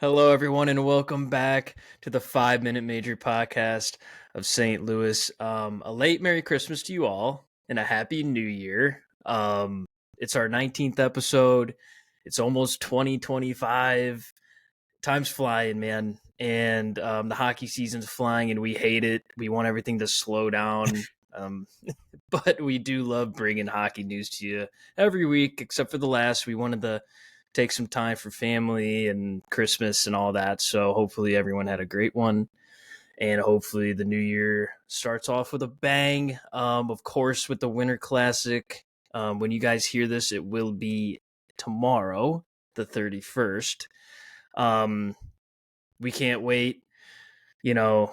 Hello, everyone, and welcome back to the 5 Minute Major podcast of St. Louis. A late Merry Christmas to you all and a Happy New Year. It's our 19th episode. It's almost 2025. Time's flying, man. And the hockey season's flying, and we hate it. We want everything to slow down. But we do love bringing hockey news to you every week, except for the last. We wanted to take some time for family and Christmas and all that. So hopefully everyone had a great one. And hopefully the new year starts off with a bang. Of course, with the Winter Classic. When you guys hear this, it will be tomorrow, the 31st. We can't wait. You know,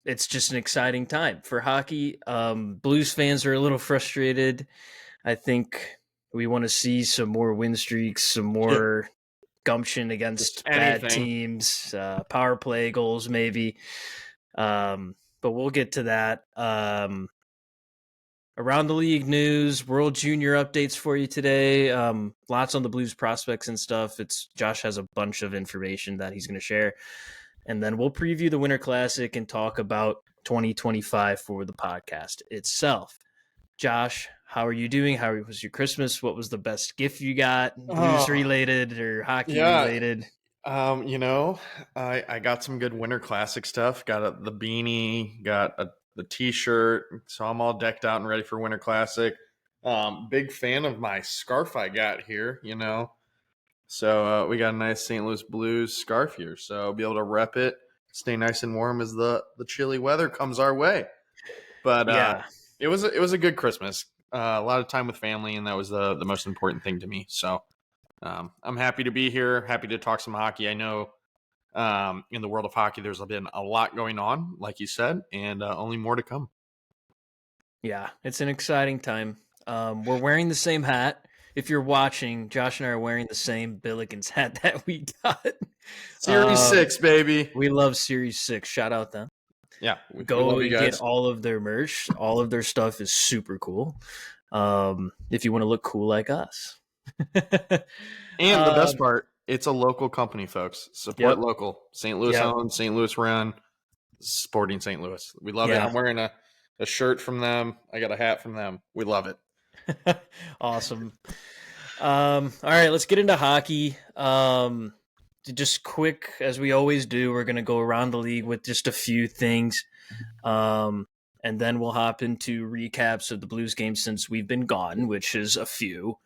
it's just an exciting time for hockey. Blues fans are a little frustrated. I think we want to see some more win streaks, some more gumption against bad teams, power play goals maybe. But we'll get to that. Around the league news, World Junior updates for you today. Lots on the Blues prospects and stuff. Josh has a bunch of information that he's going to share. And then we'll preview the Winter Classic and talk about 2025 for the podcast itself. Josh, how are you doing? How was your Christmas? What was the best gift you got? Blues related or hockey related? I got some good Winter Classic stuff. Got the beanie, got the T-shirt. So I'm all decked out and ready for Winter Classic. Big fan of my scarf I got here, So we got a nice St. Louis Blues scarf here. So I'll be able to rep it, stay nice and warm as the chilly weather comes our way. But yeah. It was a good Christmas. A lot of time with family, and that was the most important thing to me. So I'm happy to be here, happy to talk some hockey. I know in the world of hockey, there's been a lot going on, like you said, and only more to come. Yeah, it's an exciting time. We're wearing the same hat. If you're watching, Josh and I are wearing the same Billikens hat that we got. Series 6, baby. We love Series 6. Shout out them. Yeah, go get all of their merch. All of their stuff is super cool. If you want to look cool like us. And the best part, it's a local company, folks. Support local. St. Louis owned, St. Louis run, Sporting St. Louis. We love it. I'm wearing a shirt from them. I got a hat from them. We love it. Awesome. All right, let's get into hockey. Just quick, as we always do, we're going to go around the league with just a few things. And then we'll hop into recaps of the Blues games since we've been gone, which is a few.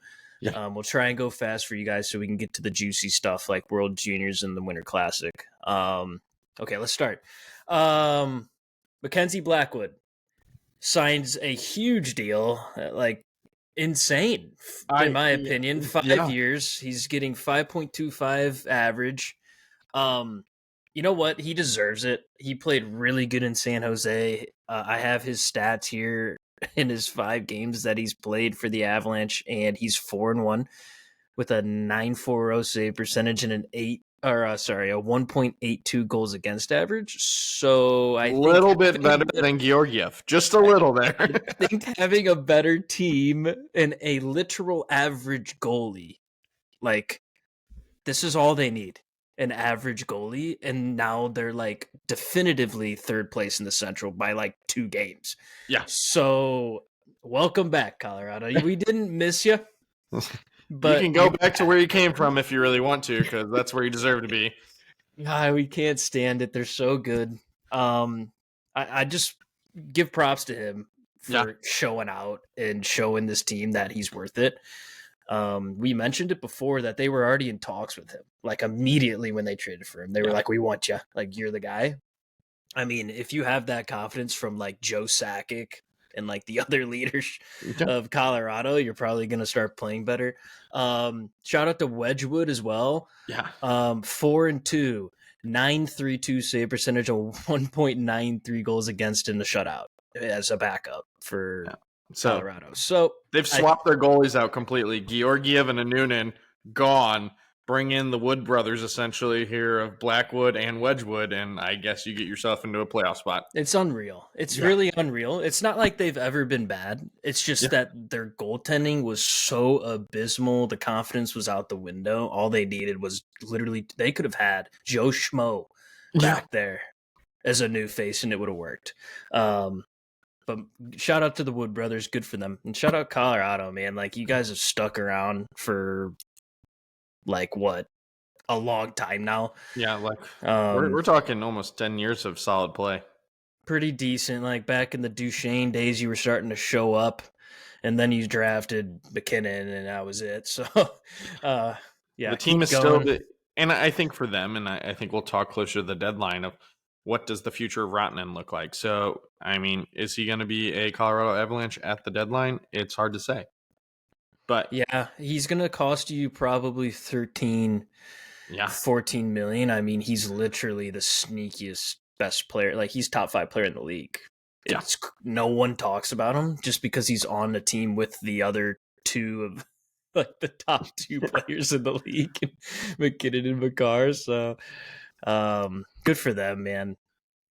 Yeah. We'll try and go fast for you guys so we can get to the juicy stuff like World Juniors and the Winter Classic. Okay, let's start. Mackenzie Blackwood signs a huge deal, like insane, in my opinion. 5 years. He's getting 5.25 average. You know what? He deserves it. He played really good in San Jose. I have his stats here in his 5 games that he's played for the Avalanche, and he's 4-1 with a .940 save percentage and a 1.82 goals against average. So I think a little bit better than Georgiev, just a little there. I think having a better team and a literal average goalie, like, this is all they need. An average goalie, and now they're like definitively third place in the Central by like 2 games. Yeah. So welcome back, Colorado. We didn't miss you, but you can go back to where you came from if you really want to, because that's where you deserve to be. We can't stand it. They're so good. I just give props to him for showing out and showing this team that he's worth it. We mentioned it before that they were already in talks with him. Like immediately when they traded for him, they were like, "We want you. Like, you're the guy." I mean, if you have that confidence from like Joe Sakic and like the other leaders of Colorado, you're probably going to start playing better. Shout out to Wedgwood as well. Yeah. 4-2, .932 save percentage, and 1.93 goals against in the shutout as a backup for Colorado. So they've swapped their goalies out completely. Georgiev and Anunin gone. bring in the Wood brothers essentially here of Blackwood and Wedgwood, and I guess you get yourself into a playoff spot. It's unreal. It's really unreal. It's not like they've ever been bad. It's just that their goaltending was so abysmal. The confidence was out the window. All they needed was literally, they could have had Joe Schmo back there as a new face, and it would have worked. But shout out to the Wood brothers. Good for them. And shout out Colorado, man. Like, you guys have stuck around for, like, what? A long time now. Yeah, like we're talking almost 10 years of solid play. Pretty decent. Like, back in the Duchesne days, you were starting to show up, and then you drafted McKinnon, and that was it. So, yeah, the team is still, and I think for them, and I think we'll talk closer to the deadline of what does the future of Rantanen look like. So, I mean, is he going to be a Colorado Avalanche at the deadline? It's hard to say. But yeah, he's going to cost you probably 14 million. I mean, he's literally the sneakiest best player. Like, he's top 5 player in the league. No one talks about him just because he's on the team with the other two of like the top 2 players in the league, McKinnon and Makar. So, good for them, man.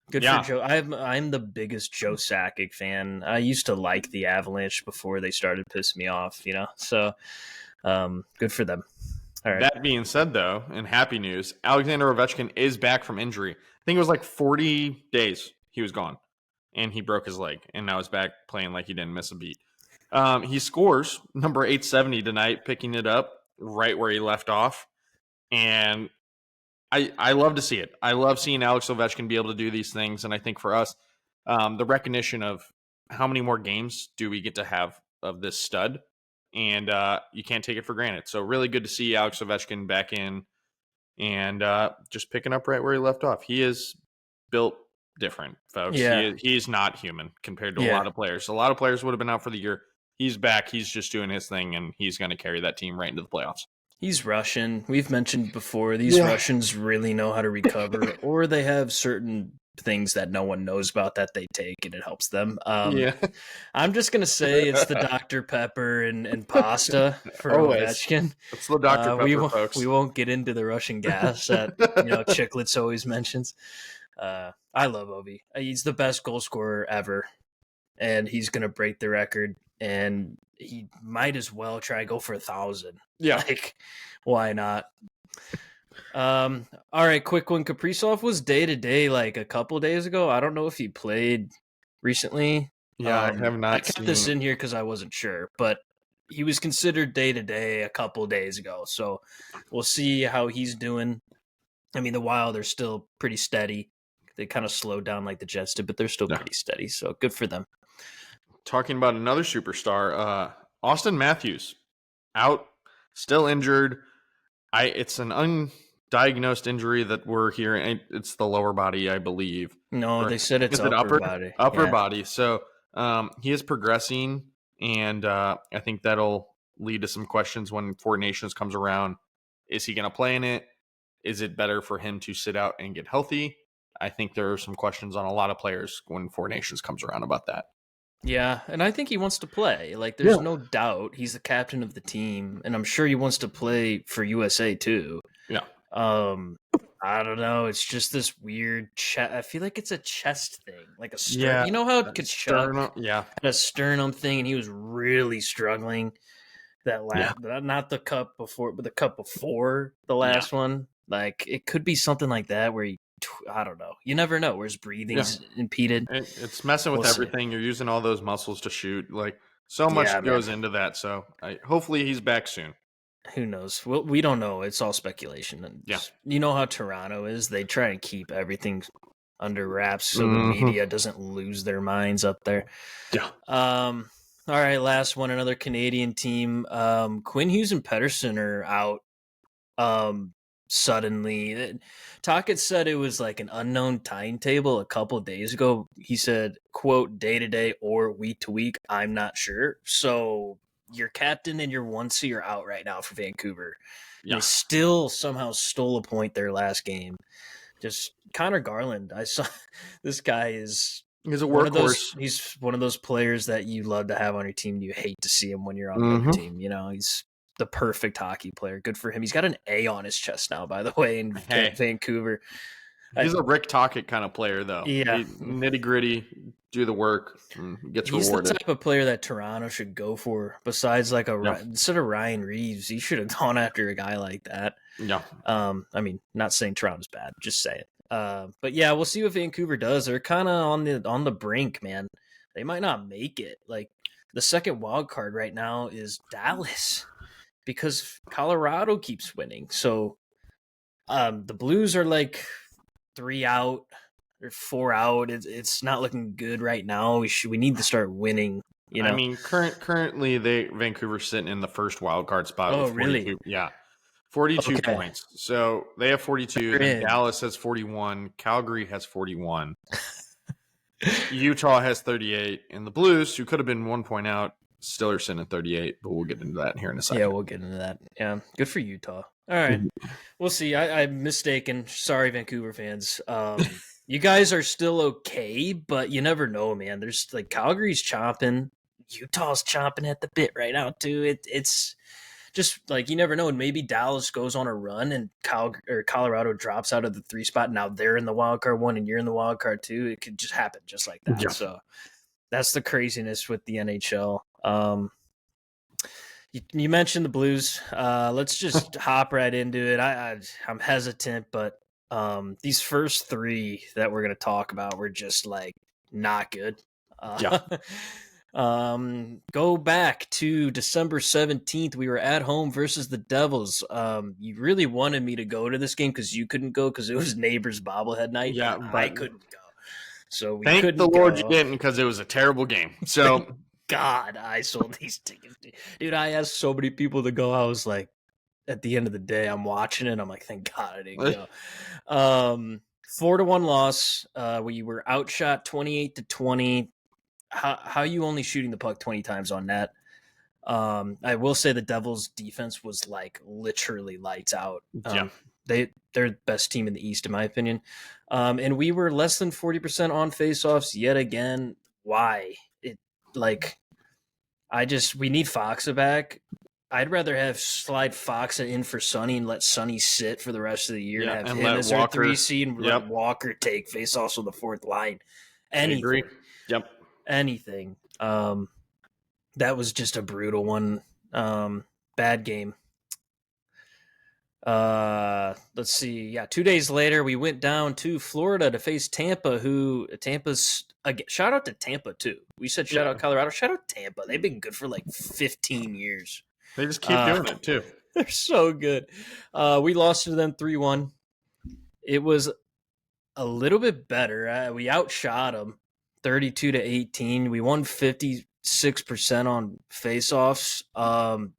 Good for Joe. I'm the biggest Joe Sakic fan. I used to like the Avalanche before they started pissing me off, you know. So, good for them. All right. That being said, though, in happy news, Alexander Ovechkin is back from injury. I think it was like 40 days he was gone, and he broke his leg, and now he's back playing like he didn't miss a beat. He scores number 870 tonight, picking it up right where he left off, and I love to see it. I love seeing Alex Ovechkin be able to do these things, and I think for us, the recognition of how many more games do we get to have of this stud, and you can't take it for granted. So really good to see Alex Ovechkin back in and just picking up right where he left off. He is built different, folks. Yeah. He's not human compared to a lot of players. A lot of players would have been out for the year. He's back. He's just doing his thing, and he's going to carry that team right into the playoffs. He's Russian. We've mentioned before, these Russians really know how to recover, or they have certain things that no one knows about that they take, and it helps them. I'm just going to say it's the Dr. Pepper and pasta for Ovechkin. It's the Dr. Pepper, folks. We won't get into the Russian gas that Chicklets always mentions. I love Ovi. He's the best goal scorer ever, and he's going to break the record, and he might as well try to go for 1,000. Yeah. Like, why not? All right, quick one. Kaprizov was day-to-day like a couple days ago. I don't know if he played recently. Yeah, I have not I kept this in here because I wasn't sure, but he was considered day-to-day a couple days ago. So we'll see how he's doing. I mean, the Wild are still pretty steady. They kind of slowed down like the Jets did, but they're still pretty steady. So good for them. Talking about another superstar, Austin Matthews, out, still injured. It's an undiagnosed injury that we're hearing. It's the lower body, I believe. No, they said it's upper body. Upper body. So he is progressing, and I think that'll lead to some questions when Four Nations comes around. Is he going to play in it? Is it better for him to sit out and get healthy? I think there are some questions on a lot of players when Four Nations comes around about that. Yeah, and I think he wants to play. Like, there's no doubt he's the captain of the team, and I'm sure he wants to play for USA too. Yeah. I don't know. It's just this weird I feel like it's a chest thing, like a sternum. Yeah. You know how Kachuk had a sternum thing, and he was really struggling. Not the cup before, but the cup before the last one. Like, it could be something like that where I don't know. You never know where his breathing's impeded. It's messing with everything. You're using all those muscles to shoot. Like, so much goes into that. So hopefully he's back soon. Who knows? We don't know. It's all speculation. And you know how Toronto is. They try and keep everything under wraps so the media doesn't lose their minds up there. Yeah. All right, last one. Another Canadian team. Quinn Hughes and Pettersson are out. Suddenly, Tocchet said it was like an unknown timetable a couple days ago. He said, quote, day-to-day or week-to-week, I'm not sure. So your captain and your 1C are out right now for Vancouver. Yeah. They still somehow stole a point their last game. Just Connor Garland. I saw this guy he's a workhorse. He's one of those players that you love to have on your team. You hate to see him when you're on the other team. You know, he's the perfect hockey player. Good for him. He's got an A on his chest now, by the way, in Hey, Vancouver. he's a Rick Tocchet kind of player, though. Yeah. Nitty gritty, do the work, and gets He's the rewarded. type of player that Toronto should go for. Besides, like Yeah. instead of Ryan Reeves, he should have gone after a guy like that. Yeah. I mean, not saying Toronto's bad, just saying. But yeah, we'll see what Vancouver does. They're kind of on the brink, man. They might not make it. Like the second wild card right now is Dallas because Colorado keeps winning. So the Blues are like 3 out or 4 out. It's not looking good right now. We need to start winning. You know. I mean, currently Vancouver's sitting in the first wild card spot Oh, with 42. really? Yeah. 42 Okay. points. So they have 42. They're Then in. Dallas has 41. Calgary has 41. Utah has 38. And the Blues, who could have been 1 point out, still are sitting at 38. But we'll get into that here in a second. Yeah, we'll get into that. Yeah, good for Utah. All right, we'll see. I'm mistaken. Sorry, Vancouver fans. You guys are still okay, but you never know, man. There's like Calgary's chomping, Utah's chomping at the bit right now too. It's just like you never know, and maybe Dallas goes on a run and Colorado drops out of the 3 spot. Now they're in the wild card 1, and you're in the wild card 2. It could just happen just like that. Yeah. So that's the craziness with the NHL. You mentioned the Blues. Let's just hop right into it. I'm hesitant, but these first 3 that we're going to talk about were just like not good. Yeah. Go back to December 17th. We were at home versus the Devils. You really wanted me to go to this game because you couldn't go because it was neighbors bobblehead night. Yeah, but I couldn't go. So we thank couldn't the Lord go. you didn't because it was a terrible game. So God, I sold these tickets. Dude, I asked so many people to go. I was like, at the end of the day, I'm watching it. I'm like, thank God I didn't go. 4-1 loss. We were outshot 28-20. How you only shooting the puck 20 times on net? I will say the Devils' defense was like literally lights out. yeah. They're the best team in the East, in my opinion. And we were less than 40% on faceoffs yet again. Why? We need Foxa back. I'd rather have slide Foxa in for Sonny and let Sonny sit for the rest of the year and have him as our 3 seed and let Walker take faceoffs on the 4th line. Anything. I agree. Yep. Anything. That was just a brutal one. Bad game. Let's see. Yeah, 2 days later, we went down to Florida to face Tampa, shout out to Tampa, too. We said shout out Colorado. Shout out Tampa. They've been good for like 15 years. They just keep doing it, too. They're so good. We lost to them 3-1. It was a little bit better. We outshot them 32-18. We won 56% on faceoffs.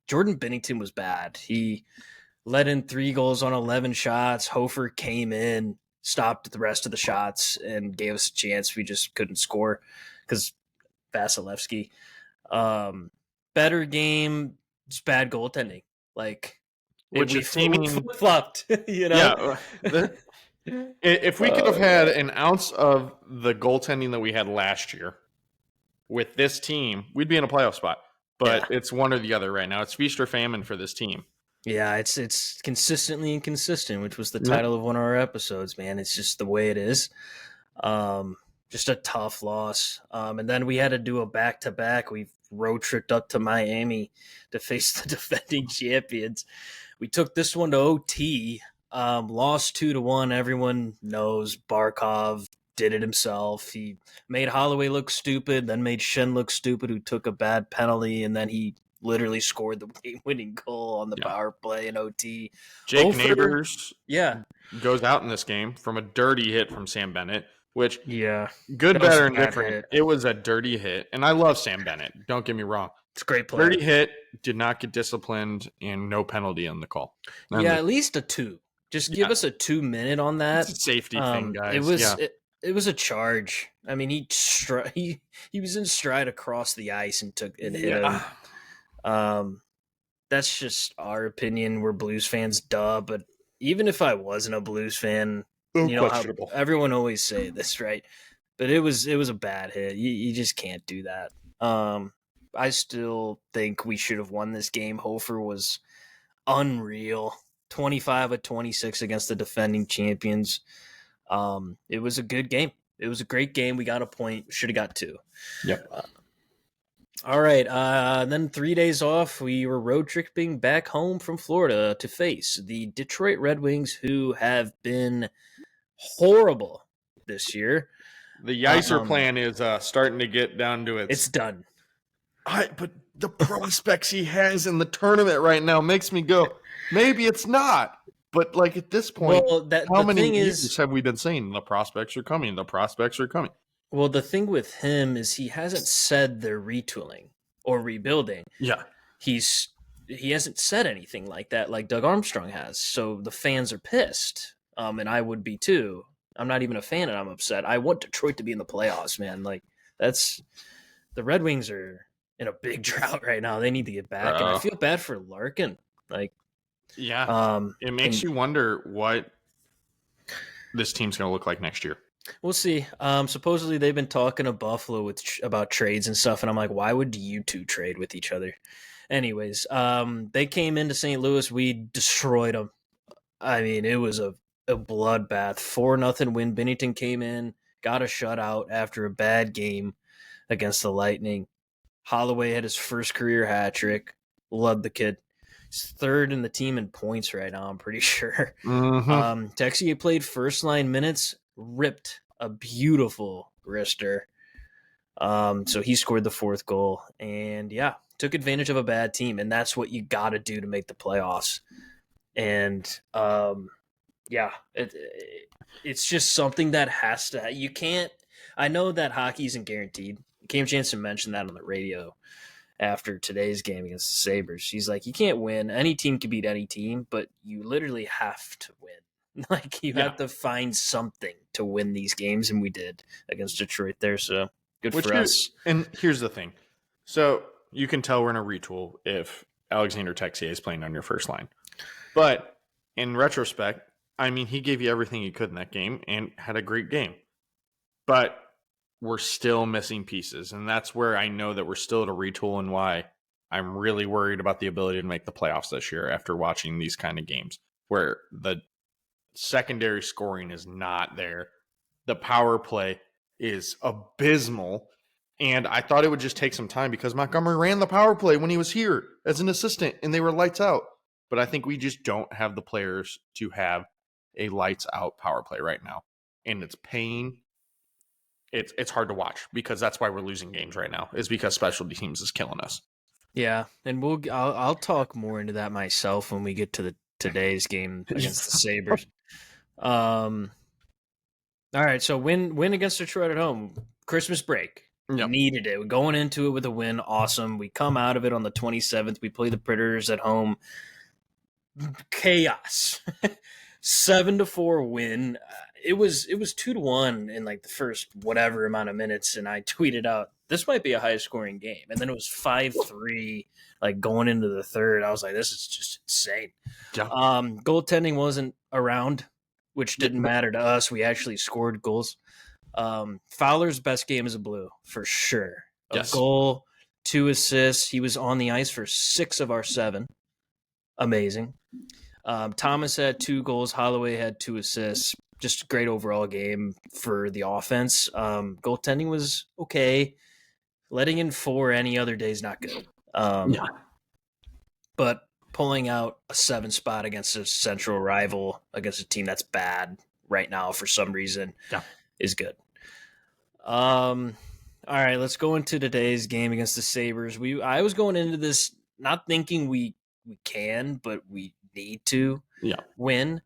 Jordan Binnington was bad. He let in 3 goals on 11 shots. Hofer came in, stopped the rest of the shots, and gave us a chance. We just couldn't score because Vasilevsky. Better game, just bad goaltending. Like, which we is teaming flopped, you know? Yeah. If we could have had an ounce of the goaltending that we had last year with this team, we'd be in a playoff spot. But it's one or the other right now. It's feast or famine for this team. Yeah, it's consistently inconsistent, which was the title of one of our episodes, man. It's just the way it is. Just a tough loss. And then we had to do a back-to-back. We road tripped up to Miami to face the defending champions. We took this one to OT, lost 2-1. Everyone knows Barkov did it himself. He made Holloway look stupid, then made Shen look stupid, who took a bad penalty, and then he literally scored the game-winning goal on the power play in OT. Jake Neighbors goes out in this game from a dirty hit from Sam Bennett, which good, better, and different. Hit. It was a dirty hit, and I love Sam Bennett. Don't get me wrong. It's a great play. Dirty hit, did not get disciplined, and no penalty on the call. At least a 2. Just give us a 2-minute on that. It's a safety thing, guys. It was a charge. I mean, he was in stride across the ice and hit him. That's just our opinion. We're Blues fans, duh. But even if I wasn't a Blues fan, you know how everyone always say this, right? But it was a bad hit. You just can't do that. I still think we should have won this game. Hofer was unreal. 25 of 26 against the defending champions. It was a good game. It was a great game. We got a point. Should have got two. Yep. All right. Then 3 days off. We were road tripping back home from Florida to face the Detroit Red Wings, who have been horrible this year. The Yicer plan is starting to get down to It's done. But the prospects he has in the tournament right now makes me go, maybe it's not. But like at this point, how many years have we been saying the prospects are coming? The prospects are coming. Well, the thing with him is he hasn't said they're retooling or rebuilding. Yeah. He hasn't said anything like that, like Doug Armstrong has. So the fans are pissed, and I would be too. I'm not even a fan, and I'm upset. I want Detroit to be in the playoffs, man. Like that's the Red Wings are in a big drought right now. They need to get back, and I feel bad for Larkin. Like, yeah, it makes you wonder what this team's going to look like next year. We'll see. Supposedly they've been talking to Buffalo about trades and stuff, and I'm like, why would you two trade with each other? Anyways, they came into St. Louis. We destroyed them. I mean, it was a bloodbath. 4-0 win. Binnington came in, got a shutout after a bad game against the Lightning. Holloway had his first career hat trick. Loved the kid. He's third in the team in points right now, I'm pretty sure. Mm-hmm. Texier played first line minutes, ripped a beautiful wrister. So he scored the fourth goal. And yeah, took advantage of a bad team. And that's what you got to do to make the playoffs. And yeah, it's just something that has to. You can't. I know that hockey isn't guaranteed. Cam Jansen mentioned that on the radio after today's game against the Sabres. He's like, you can't win. Any team can beat any team, but you literally have to win. Like, you have to find something to win these games, and we did against Detroit there, so good for us. And here's the thing. So you can tell we're in a retool if Alexander Texier is playing on your first line. But in retrospect, I mean, he gave you everything he could in that game and had a great game. But we're still missing pieces, and that's where I know that we're still at a retool and why I'm really worried about the ability to make the playoffs this year after watching these kind of games where the secondary scoring is not there. The power play is abysmal, and I thought it would just take some time because Montgomery ran the power play when he was here as an assistant, and they were lights out. But I think we just don't have the players to have a lights out power play right now, and it's pain. It's hard to watch because that's why we're losing games right now. Is because special teams is killing us. Yeah, and I'll talk more into that myself when we get to today's game against the Sabres. All right, so win against Detroit at home. Christmas break. Yep. Needed it. We're going into it with a win. Awesome. We come out of it on the 27th. We play the Predators at home. Chaos. 7-4 win. It was 2-1 in like the first whatever amount of minutes, and I tweeted out, this might be a high scoring game. And then it was 5-3 like going into the third. I was like, this is just insane. Yeah. Goaltending wasn't around, which didn't matter to us. We actually scored goals. Fowler's best game is a blue for sure. A goal, 2 assists. He was on the ice for 6 of our 7. Amazing. Thomas had 2 goals. Holloway had 2 assists. Just a great overall game for the offense. Goaltending was okay. Letting in 4 any other day is not good. But pulling out a 7 spot against a central rival, against a team that's bad right now for some reason, is good. All right, let's go into today's game against the Sabres. I was going into this not thinking we can, but we need to win.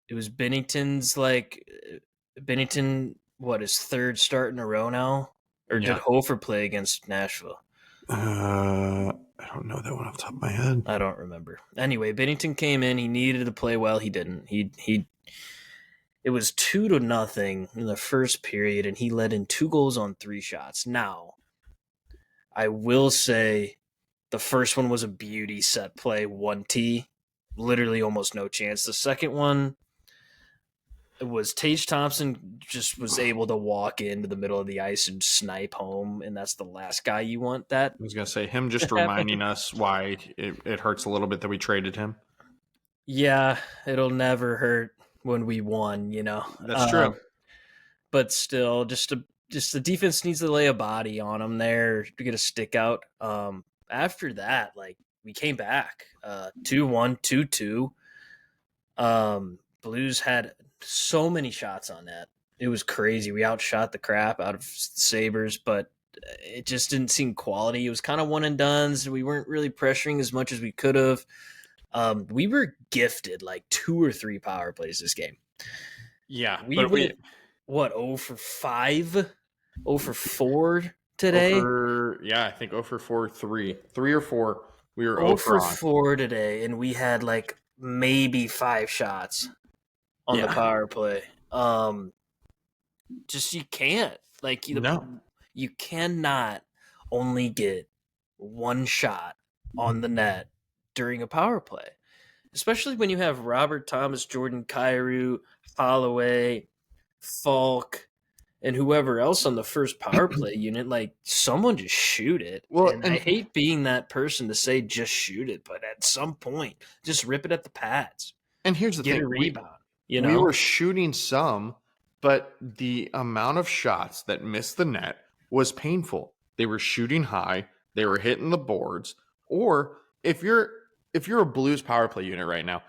It was Binnington's Binnington, his third start in a row now? Or did Hofer play against Nashville? I don't know that one off the top of my head. I don't remember. Anyway, Binnington came in. He needed to play well. He didn't. It was 2-0 in the first period, and he let in 2 goals on 3 shots. Now, I will say the first one was a beauty set play, 1T. Literally almost no chance. The second one, was Tage Thompson just was able to walk into the middle of the ice and snipe home, and that's the last guy you want that I was gonna say him just to happen. reminding us why it hurts a little bit that we traded him. Yeah, it'll never hurt when we won, you know. That's true. But still, just the defense needs to lay a body on him there to get a stick out. After that, like we came back, 2-1, 2-2. Blues had so many shots on that. It was crazy. We outshot the crap out of Sabres, but it just didn't seem quality. It was kind of one and dones. We weren't really pressuring as much as we could have. We were gifted like 2 or 3 power plays this game. Yeah, We but went, what, 0 for 5? 0 for 4 today? I think 0 for 4, 3 or 4. We were 0 0 for for 4 today, and we had like maybe 5 shots on the power play. Just you can't. Like you cannot only get one shot on the net during a power play. Especially when you have Robert Thomas, Jordan Kyrou, Holloway, Falk, and whoever else on the first power play unit. Like, someone just shoot it. Well, and I hate being that person to say just shoot it, but at some point, just rip it at the pads. And here's the Get thing. a rebound. We were shooting some, but the amount of shots that missed the net was painful. They were shooting high. They were hitting the boards. Or if you're a Blues power play unit right now,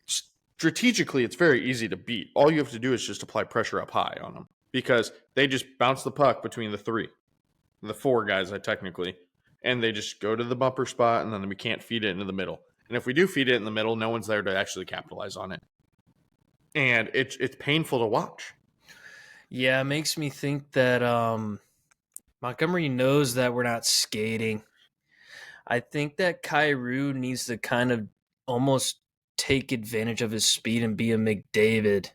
strategically, it's very easy to beat. All you have to do is just apply pressure up high on them because they just bounce the puck between the 4 guys, technically, and they just go to the bumper spot, and then we can't feed it into the middle. And if we do feed it in the middle, no one's there to actually capitalize on it. And it's painful to watch. Yeah, it makes me think that Montgomery knows that we're not skating. I think that Kyrou needs to kind of almost take advantage of his speed and be a McDavid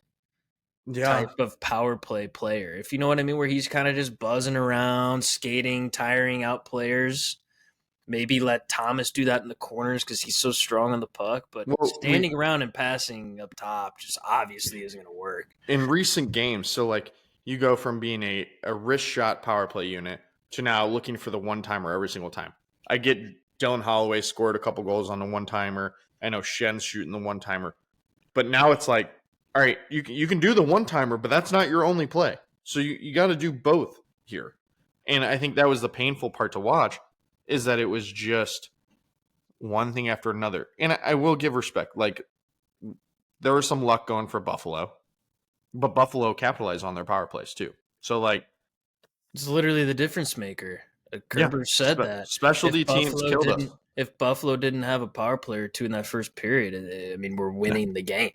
type of power play player. If you know what I mean, where he's kind of just buzzing around, skating, tiring out players. Maybe let Thomas do that in the corners because he's so strong on the puck. But standing around and passing up top just obviously isn't going to work. In recent games, so like you go from being a wrist shot power play unit to now looking for the one-timer every single time. I get Dylan Holloway scored a couple goals on the one-timer. I know Shen's shooting the one-timer. But now it's like, all right, you can do the one-timer, but that's not your only play. So you got to do both here. And I think that was the painful part to watch, is that it was just one thing after another. And I will give respect. Like, there was some luck going for Buffalo, but Buffalo capitalized on their power plays too. So, like, it's literally the difference maker. Kerber said that. Specialty teams killed us. If Buffalo didn't have a power play or 2 in that first period, I mean, we're winning the game.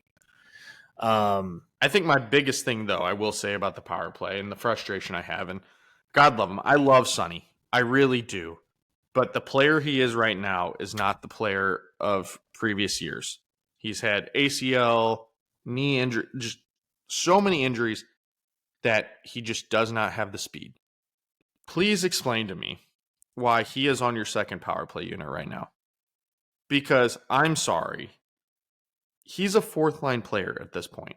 I think my biggest thing, though, I will say about the power play and the frustration I have, and God love him, I love Sonny. I really do. But the player he is right now is not the player of previous years. He's had ACL, knee injury, just so many injuries that he just does not have the speed. Please explain to me why he is on your second power play unit right now. Because I'm sorry, he's a 4th line player at this point.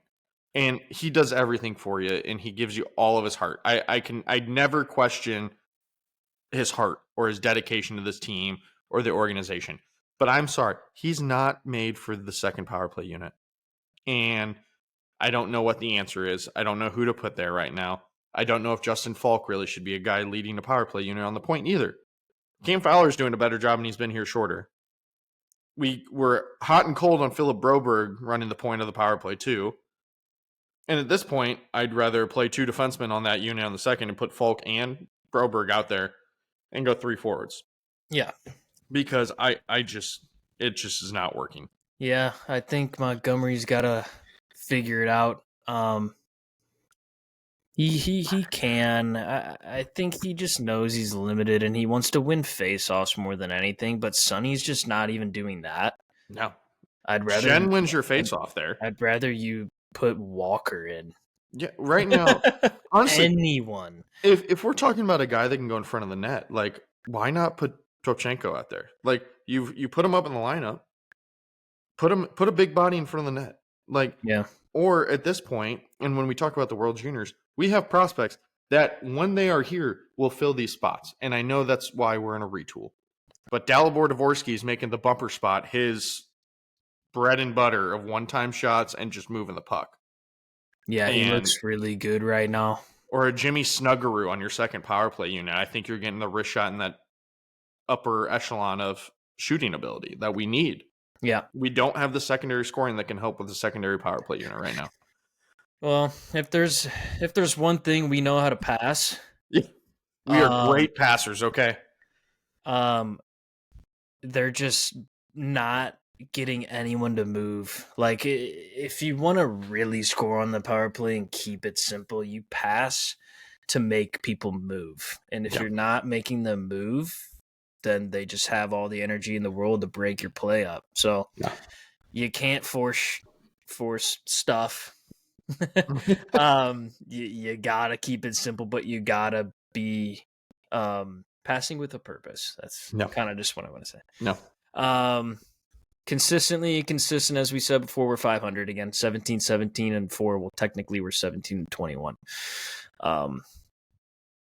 And he does everything for you, and he gives you all of his heart. I'd never question his heart or his dedication to this team or the organization. But I'm sorry, he's not made for the second power play unit. And I don't know what the answer is. I don't know who to put there right now. I don't know if Justin Falk really should be a guy leading the power play unit on the point either. Cam Fowler's doing a better job, and he's been here shorter. We were hot and cold on Philip Broberg running the point of the power play too. And at this point, I'd rather play 2 defensemen on that unit on the second and put Falk and Broberg out there and go 3 forwards. Yeah. Because it just is not working. Yeah, I think Montgomery's got to figure it out. He can. I think he just knows he's limited and he wants to win face-offs more than anything, but Sonny's just not even doing that. No. I'd rather Shen wins your face-off there. I'd rather you put Walker in. Yeah, right now, honestly, anyone. If we're talking about a guy that can go in front of the net, like, why not put Tochenko out there? Like, you put him up in the lineup, put a big body in front of the net. Like, Yeah. or at this point, and when we talk about the World Juniors, we have prospects that when they are here will fill these spots. And I know that's why we're in a retool. But Dalibor Dvorsky is making the bumper spot his bread and butter of one-time shots and just moving the puck. Yeah, he And looks really good right now. or a Jimmy Snuggeroo on your second power play unit. I think you're getting the wrist shot in that upper echelon of shooting ability that we need. Yeah. We don't have the secondary scoring that can help with the secondary power play unit right now. Well, if there's one thing we know how to pass, We are great passers, okay? they're just not getting anyone to move. Like, if you want to really score on the power play and keep it simple, you pass to make people move. And if you're not making them move, then they just have all the energy in the world to break your play up. So you can't force stuff. You gotta keep it simple, but you gotta be passing with a purpose. That's kind of just what I want to say. Consistently consistent, as we said before, we're 500 again, 17, 17, and 4. Well, technically we're 17 and 21.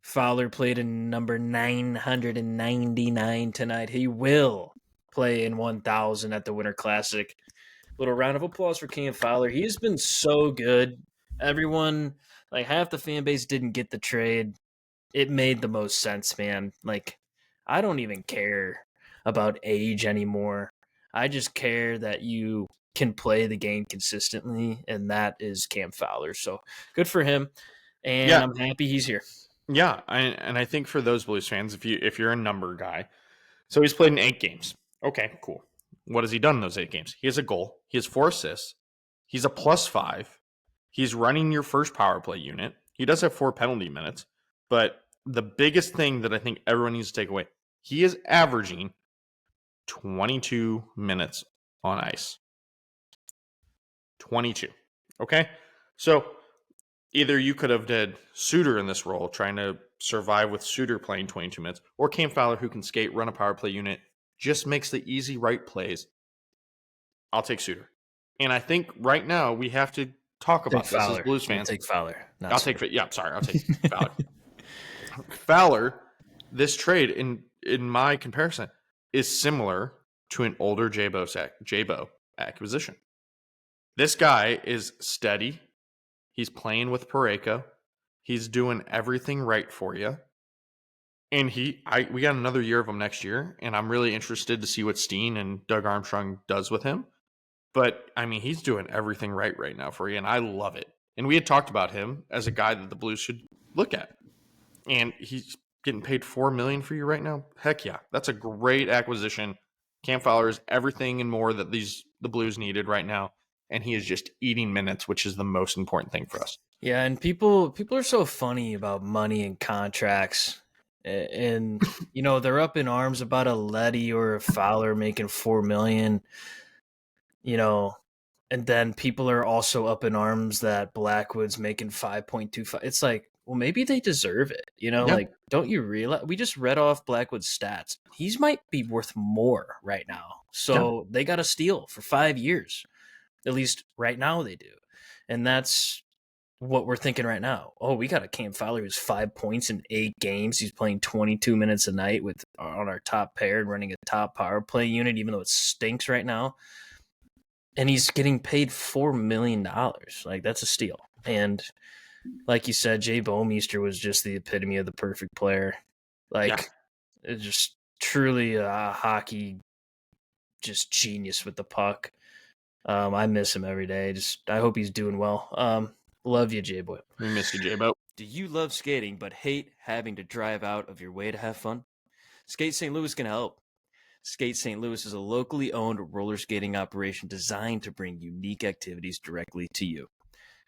Fowler played in number 999 tonight. He will play in 1,000 at the Winter Classic. Little round of applause for Cam Fowler. He has been so good. Everyone, like half the fan base didn't get the trade. It made the most sense, man. Like, I don't even care about age anymore. I just care that you can play the game consistently, and that is Cam Fowler. So good for him, and I'm happy he's here. Yeah, I think for those Blues fans, if you're a number guy, so he's played in 8 games. Okay, cool. What has he done in those 8 games? He has a goal. He has 4 assists. He's a +5. He's running your first power play unit. He does have 4 penalty minutes, but the biggest thing that I think everyone needs to take away, he is averaging 22 minutes on ice. 22. Okay? So either you could have did Suter in this role, trying to survive with Suter playing 22 minutes, or Cam Fowler, who can skate, run a power play unit, just makes the easy right plays. I'll take Suter. And I think right now we have to talk about this as Blues fans. I'll take Fowler. I'll take Fowler. Fowler, this trade, in my comparison, is similar to an older J-Bo acquisition. This guy is steady. He's playing with Parayko. He's doing everything right for you. And we got another year of him next year, and I'm really interested to see what Steen and Doug Armstrong does with him. But, I mean, he's doing everything right now for you, and I love it. And we had talked about him as a guy that the Blues should look at. And he's getting paid $4 million for you right now? Heck yeah. That's a great acquisition. Cam Fowler is everything and more that the Blues needed right now. And he is just eating minutes, which is the most important thing for us. Yeah, and people are so funny about money and contracts. And you know, they're up in arms about a Letty or a Fowler making $4 million. You know, and then people are also up in arms that Blackwood's making 5.25. It's like, well, maybe they deserve it. You know, like, don't you realize we just read off Blackwood's stats? He's might be worth more right now. So they got a steal for 5 years. At least right now they do. And that's what we're thinking right now. Oh, we got a Cam Fowler who's 5 points in 8 games. He's playing 22 minutes a night on our top pair and running a top power play unit, even though it stinks right now. And he's getting paid $4 million. Like, that's a steal. And like you said, Jay Bouwmeester was just the epitome of the perfect player. Like, it's just truly a hockey just genius with the puck. I miss him every day. I hope he's doing well. Love you, J-Boy. We miss you, J-Bo. Do you love skating but hate having to drive out of your way to have fun? Skate St. Louis can help. Skate St. Louis is a locally owned roller skating operation designed to bring unique activities directly to you.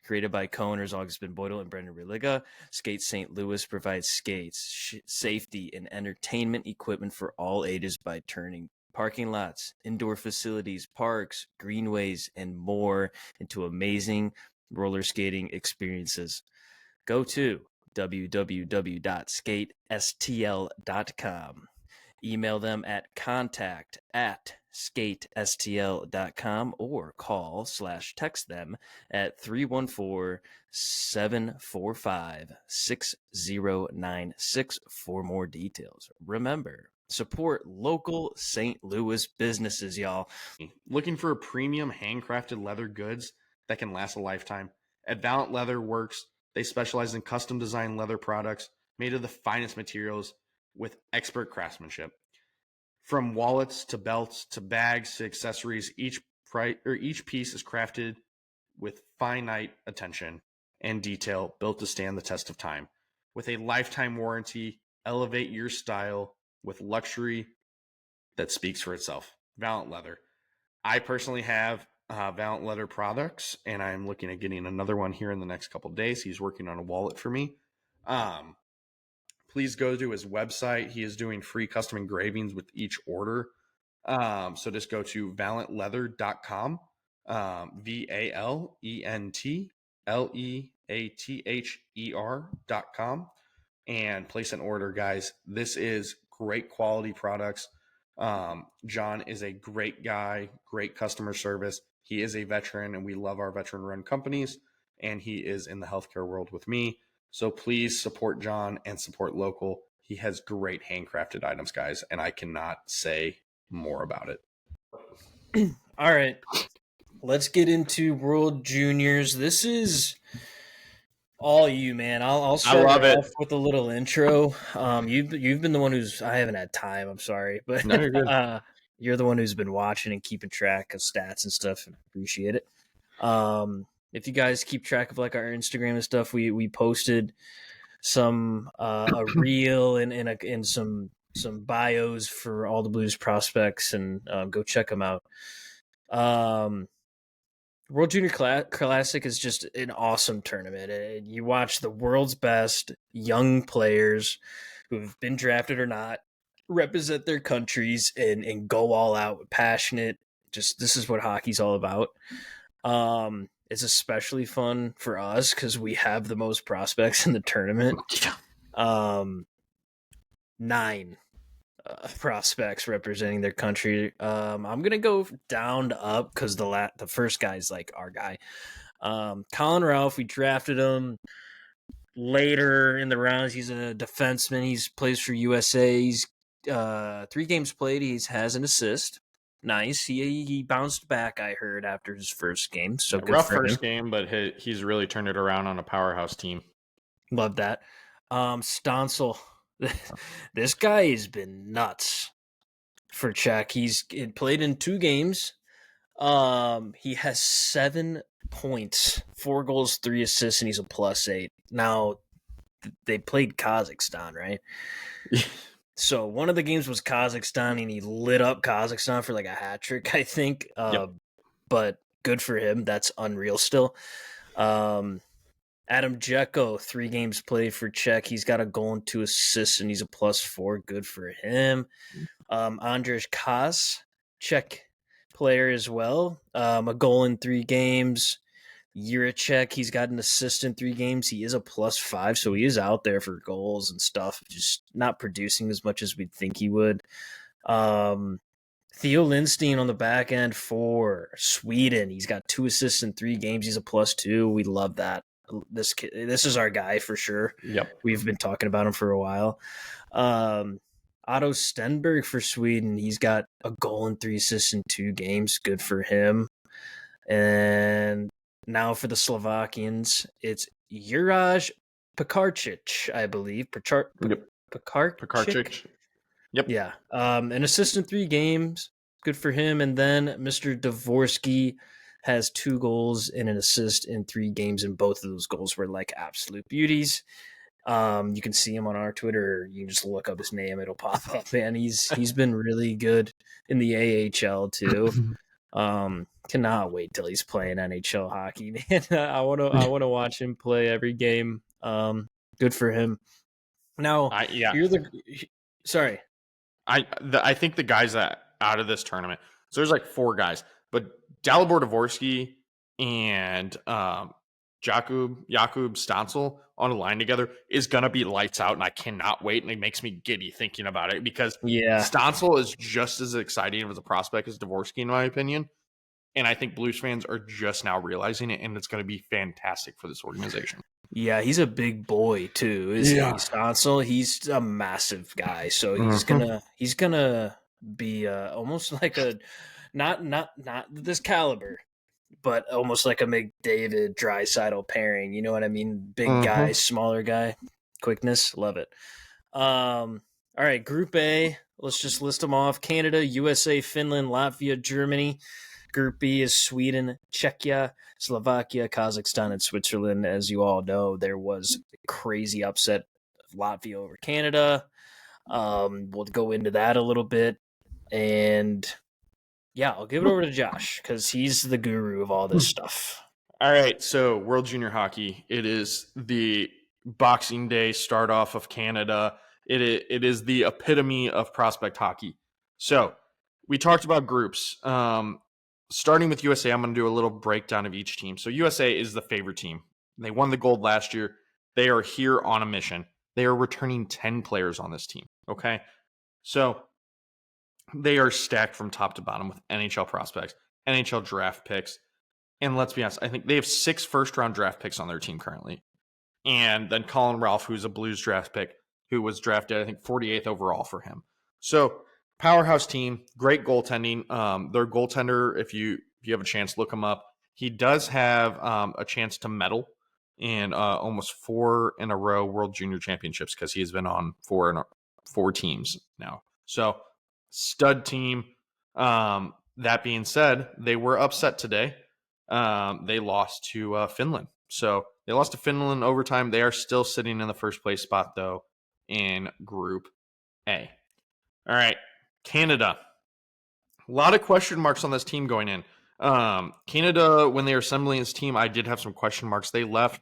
Created by co-owners Augustin Boydell and Brendan Religa, Skate St. Louis provides skates, safety, and entertainment equipment for all ages by turning parking lots, indoor facilities, parks, greenways, and more into amazing roller skating experiences. Go to www.skatestl.com. email them at contact@skatestl.com or call/text them at 314-745-6096 for more details. Remember, support local St. Louis businesses, y'all. Looking for a premium handcrafted leather goods that can last a lifetime? At Valiant Leather Works, they specialize in custom designed leather products made of the finest materials with expert craftsmanship. From wallets to belts to bags to accessories, each piece is crafted with finite attention and detail, built to stand the test of time. With a lifetime warranty, elevate your style with luxury that speaks for itself. Valiant Leather. I personally have Valiant Leather products, and I'm looking at getting another one here in the next couple of days. He's working on a wallet for me. Please go to his website. He is doing free custom engravings with each order. So just go to valiantleather.com, VALENTLEATHER.com, and place an order, guys. This is great quality products. John is a great guy, great customer service. He is a veteran, and we love our veteran-run companies, and he is in the healthcare world with me. So please support John and support local. He has great handcrafted items, guys, and I cannot say more about it. All right, let's get into World Juniors. This is all you, man. I'll start off with a little intro. You've been the one who's I haven't had time. I'm sorry, but no, you're good. You're the one who's been watching and keeping track of stats and stuff. Appreciate it. If you guys keep track of like our Instagram and stuff, we posted some a reel and some bios for all the Blues prospects, and go check them out. World Junior Classic is just an awesome tournament. You watch the world's best young players who've been drafted or not represent their countries and go all out with passionate. Just this is what hockey's all about. It's especially fun for us because we have the most prospects in the tournament. 9 prospects representing their country. I'm gonna go down to up because the first guy's like our guy. Colin Ralph, we drafted him later in the rounds. He's a defenseman. He's plays for USA. He's 3 games played. He has an assist. Nice. He bounced back, I heard, after his first game. So good rough for first him. game, but he's really turned it around on a powerhouse team. Love that. Stonsel. This guy has been nuts for Czech. He's played in 2 games. He has 7 points, 4 goals, 3 assists, and he's a +8. Now, they played Kazakhstan, right? So one of the games was Kazakhstan, and he lit up Kazakhstan for like a hat trick, I think. But good for him. That's unreal still. Adam Dzeko, 3 games played for Czech. He's got a goal and 2 assists, and he's a +4. Good for him. Andrzej Kaz, Czech player as well. A goal in 3 games. Juracek, he's got an assist in 3 games. He is a +5, so he is out there for goals and stuff, just not producing as much as we'd think he would. Theo Lindstein on the back end for Sweden. He's got 2 assists in 3 games. He's a +2. We love that. This is our guy for sure. Yep. We've been talking about him for a while. Otto Stenberg for Sweden. He's got a goal and 3 assists in 2 games. Good for him. And now for the Slovakians, it's Juraj Pekarčić, I believe. Pekarčić. Yep. Yeah. An assist in 3 games. Good for him. And then Mr. Dvorsky has 2 goals and an assist in 3 games, and both of those goals were like absolute beauties. You can see him on our Twitter. You can just look up his name; it'll pop up. And he's been really good in the AHL too. Cannot wait till he's playing NHL hockey, man. I want to watch him play every game. Good for him. Now, sorry. I think the guys that out of this tournament. So there's like 4 guys, but Dalibor Dvorsky and Jakub Stancil on a line together is going to be lights out, and I cannot wait. And it makes me giddy thinking about it because Yeah. Stancil is just as exciting as a prospect as Dvorsky, in my opinion. And I think Blues fans are just now realizing it, and it's going to be fantastic for this organization. Yeah, he's a big boy too, isn't he? Stancil, he's a massive guy, so he's gonna be almost like a not this caliber, but almost like a McDavid Draisaitl pairing. You know what I mean? Big guy, smaller guy, quickness, love it. All right, Group A. Let's just list them off: Canada, USA, Finland, Latvia, Germany. Group B is Sweden, Czechia, Slovakia, Kazakhstan, and Switzerland. As you all know, there was a crazy upset of Latvia over Canada. We'll go into that a little bit. And yeah, I'll give it over to Josh because he's the guru of all this stuff. All right, so World Junior Hockey. It is the Boxing Day start off of Canada. It is the epitome of prospect hockey. So we talked about groups. Starting with USA, I'm going to do a little breakdown of each team. So USA is the favorite team. They won the gold last year. They are here on a mission. They are returning 10 players on this team. Okay. So they are stacked from top to bottom with NHL prospects, NHL draft picks. And let's be honest, I think they have 6 first-round draft picks on their team currently. And then Colin Ralph, who's a Blues draft pick, who was drafted, I think, 48th overall for him. So powerhouse team, great goaltending. Their goaltender, if you have a chance, look him up. He does have a chance to medal in almost 4 in a row World Junior Championships because he has been on 4 teams now. So stud team. That being said, they were upset today. They lost to Finland. So they lost to Finland in overtime. They are still sitting in the first place spot, though, in Group A. All right, Canada. A lot of question marks on this team going in. Canada, when they were assembling this team, I did have some question marks. They left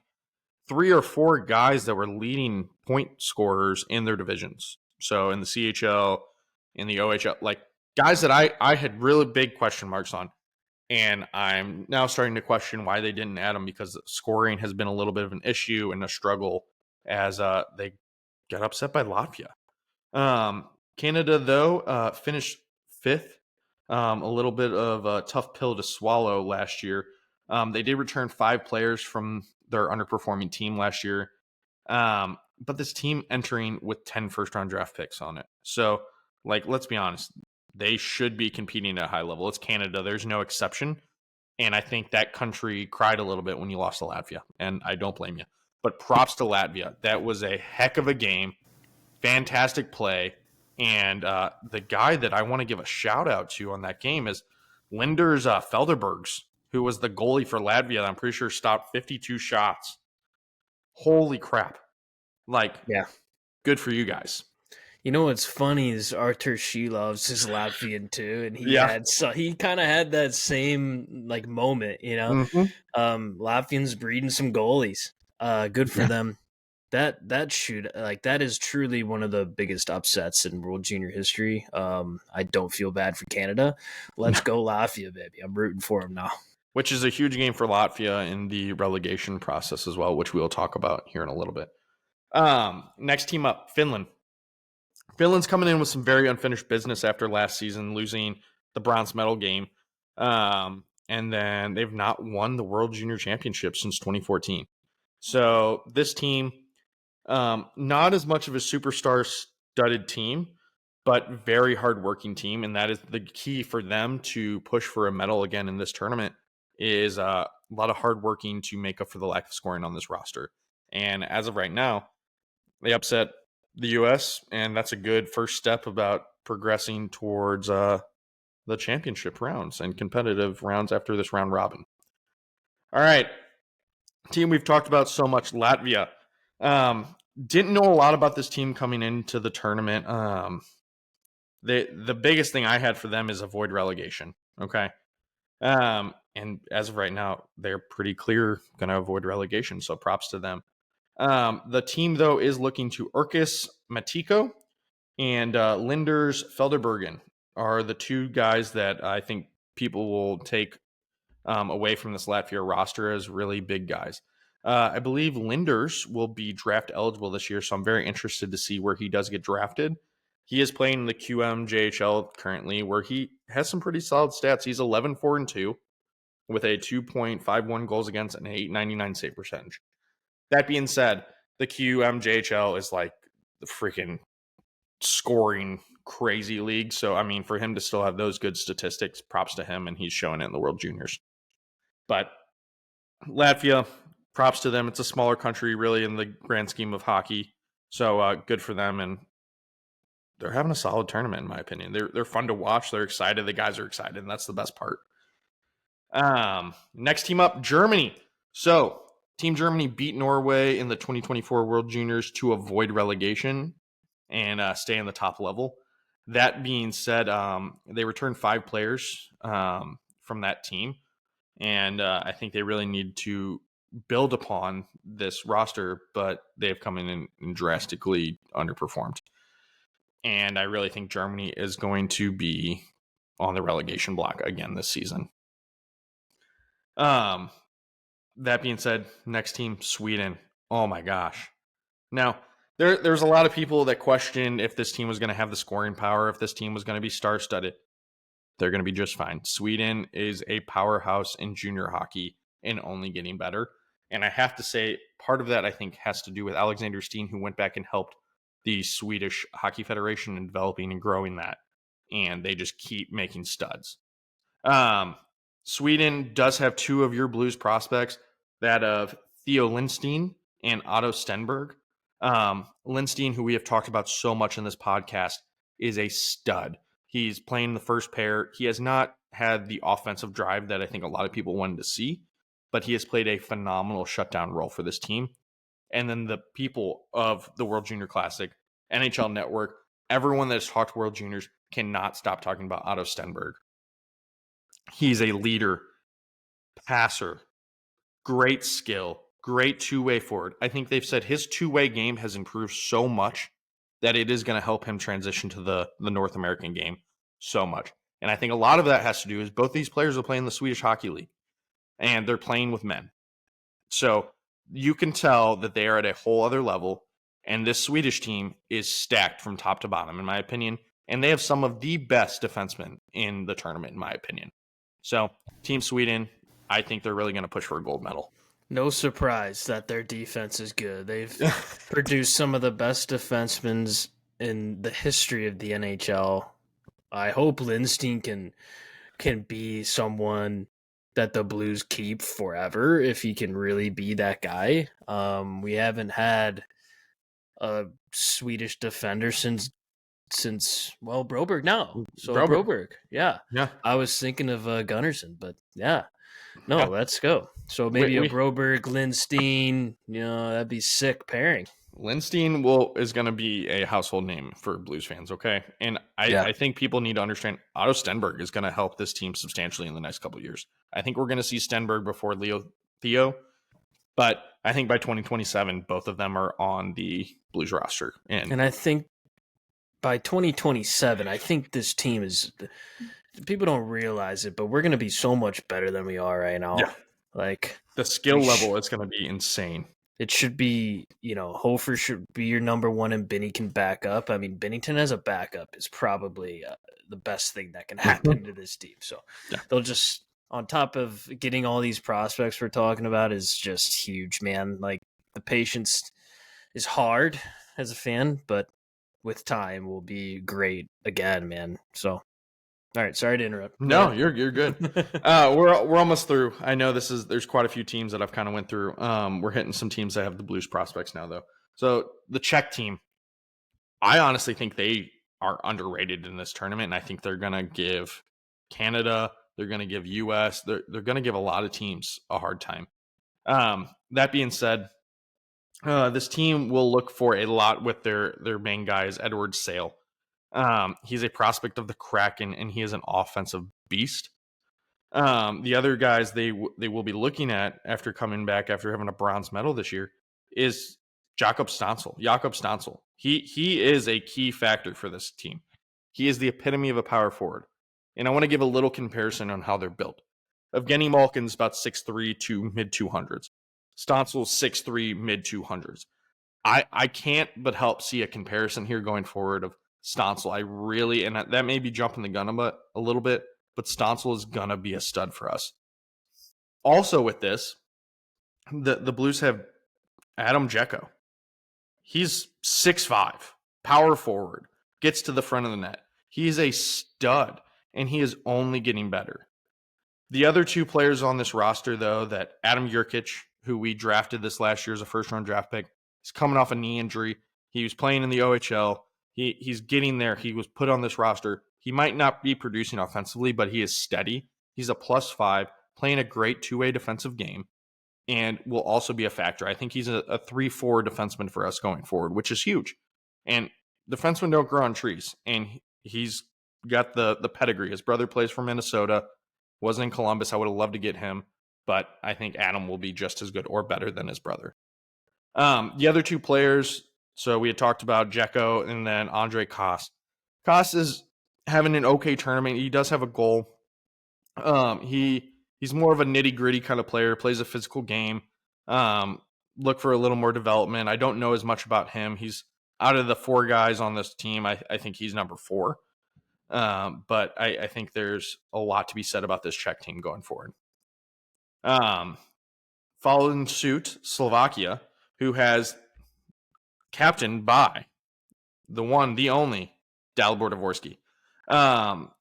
3 or 4 guys that were leading point scorers in their divisions. So in the CHL, in the OHL, like guys that I had really big question marks on. And I'm now starting to question why they didn't add them because scoring has been a little bit of an issue and a struggle as they got upset by Latvia. Canada, though, finished 5th. A little bit of a tough pill to swallow last year. They did return 5 players from their underperforming team last year. But this team entering with 10 first-round draft picks on it. So, like, let's be honest. They should be competing at a high level. It's Canada. There's no exception. And I think that country cried a little bit when you lost to Latvia. And I don't blame you. But props to Latvia. That was a heck of a game. Fantastic play. And the guy that I want to give a shout out to on that game is Linders Felderbergs, who was the goalie for Latvia. That I'm pretty sure stopped 52 shots. Holy crap. Like, yeah, good for you guys. You know what's funny is Artur Shilovs is Latvian too, and he kind of had that same like moment, you know. Latvians breeding some goalies. Good for them. That is truly one of the biggest upsets in World Junior history. I don't feel bad for Canada. Let's go Latvia, baby. I'm rooting for them now. Which is a huge game for Latvia in the relegation process as well, which we'll talk about here in a little bit. Next team up, Finland. Finland's coming in with some very unfinished business after last season, losing the bronze medal game. And then they've not won the World Junior Championship since 2014. So this team, not as much of a superstar-studded team, but very hardworking team. And that is the key for them to push for a medal again in this tournament is a lot of hardworking to make up for the lack of scoring on this roster. And as of right now, they upset the U.S., and that's a good first step about progressing towards the championship rounds and competitive rounds after this round robin. All right. Team we've talked about so much, Latvia. Didn't know a lot about this team coming into the tournament. The biggest thing I had for them is avoid relegation. Okay. And as of right now, they're pretty clear going to avoid relegation, so props to them. The team, though, is looking to Urkis Matiko and Linders Felderbergen are the 2 guys that I think people will take away from this Latvia roster as really big guys. I believe Linders will be draft eligible this year, so I'm very interested to see where he does get drafted. He is playing in the QMJHL currently, where he has some pretty solid stats. He's 11-4-2 with a 2.51 goals against and an 899 save percentage. That being said, the QMJHL is like the freaking scoring crazy league. So, I mean, for him to still have those good statistics, props to him, and he's showing it in the World Juniors. But Latvia, props to them. It's a smaller country, really, in the grand scheme of hockey. So good for them, and they're having a solid tournament, in my opinion. They're fun to watch. They're excited. The guys are excited, and that's the best part. Next team up, Germany. So Team Germany beat Norway in the 2024 World Juniors to avoid relegation and stay in the top level. That being said, they returned 5 players from that team, and I think they really need to build upon this roster, but they've come in and drastically underperformed. And I really think Germany is going to be on the relegation block again this season. That being said, next team, Sweden. Oh my gosh. Now, there's a lot of people that question if this team was going to have the scoring power, if this team was going to be star-studded. They're going to be just fine. Sweden is a powerhouse in junior hockey and only getting better. And I have to say, part of that, I think, has to do with Alexander Steen, who went back and helped the Swedish Hockey Federation in developing and growing that. And they just keep making studs. Sweden does have 2 of your Blues prospects, that of Theo Lindstein and Otto Stenberg. Lindstein, who we have talked about so much in this podcast, is a stud. He's playing the first pair. He has not had the offensive drive that I think a lot of people wanted to see, but he has played a phenomenal shutdown role for this team. And then the people of the World Junior Classic, NHL Network, everyone that has talked World Juniors cannot stop talking about Otto Stenberg. He's a leader, passer, great skill, great two-way forward. I think they've said his two-way game has improved so much that it is going to help him transition to the North American game so much. And I think a lot of that has to do is both these players are playing the Swedish Hockey League, and they're playing with men. So you can tell that they are at a whole other level, and this Swedish team is stacked from top to bottom, in my opinion, and they have some of the best defensemen in the tournament, in my opinion. So Team Sweden, I think they're really going to push for a gold medal. No surprise that their defense is good. They've produced some of the best defensemen in the history of the NHL. I hope Lindstein can be someone that the Blues keep forever if he can really be that guy. We haven't had a Swedish defender since Broberg now. So Broberg. Yeah. I was thinking of Gunnarsson, but yeah. No, Yeah. let's go. So maybe a Broberg, Lindstein, that'd be sick pairing. Lindstein is going to be a household name for Blues fans, okay? And I think people need to understand Otto Stenberg is going to help this team substantially in the next couple of years. I think we're going to see Stenberg before Theo, but I think by 2027, both of them are on the Blues roster. And I think by 2027, I think this team is – people don't realize it, but we're going to be so much better than we are right now. Yeah. Like the skill level is going to be insane. It should be, Hofer should be your number one and Binney can back up. I mean, Binnington as a backup is probably the best thing that can happen to this team. So they'll just, on top of getting all these prospects we're talking about, is just huge, man. Like, the patience is hard as a fan, but with time will be great again, man. So, all right, sorry to interrupt. No, you're good. We're almost through. I know there's quite a few teams that I've kind of went through. We're hitting some teams that have the Blues prospects now, though. So the Czech team, I honestly think they are underrated in this tournament, and I think they're gonna give Canada, they're gonna give US, they're gonna give a lot of teams a hard time. That being said, this team will look for a lot with their main guys, Edward Sale. He's a prospect of the Kraken, and he is an offensive beast. The other guys they will be looking at after coming back after having a bronze medal this year is Jakob Stansel. He is a key factor for this team. He is the epitome of a power forward. And I want to give a little comparison on how they're built. Evgeny Malkin's about 6'3" to mid-200s. Stoncil's 6'3", mid 200s. I can't but help see a comparison here going forward of Stoncil. I really, and that may be jumping the gun a little bit, but Stoncil is going to be a stud for us. Also with this, the Blues have Adam Dzeko. He's 6'5", power forward, gets to the front of the net. He's a stud, and he is only getting better. The other two players on this roster, though, that Adam Jurkic, who we drafted this last year as a first-round draft pick, he's coming off a knee injury. He was playing in the OHL. He's getting there. He was put on this roster. He might not be producing offensively, but he is steady. He's a +5, playing a great two-way defensive game, and will also be a factor. I think he's a 3-4 defenseman for us going forward, which is huge. And defensemen don't grow on trees, and he's got the pedigree. His brother plays for Minnesota, wasn't in Columbus. I would have loved to get him, but I think Adam will be just as good or better than his brother. The other two players, so we had talked about Dzeko and then Andre Koss. Koss is having an okay tournament. He does have a goal. He's more of a nitty-gritty kind of player, plays a physical game. Look for a little more development. I don't know as much about him. He's out of the 4 guys on this team, I think he's number 4. But I think there's a lot to be said about this Czech team going forward. Following suit, Slovakia, who has captained by the one, the only, Dalibor Dvorsky.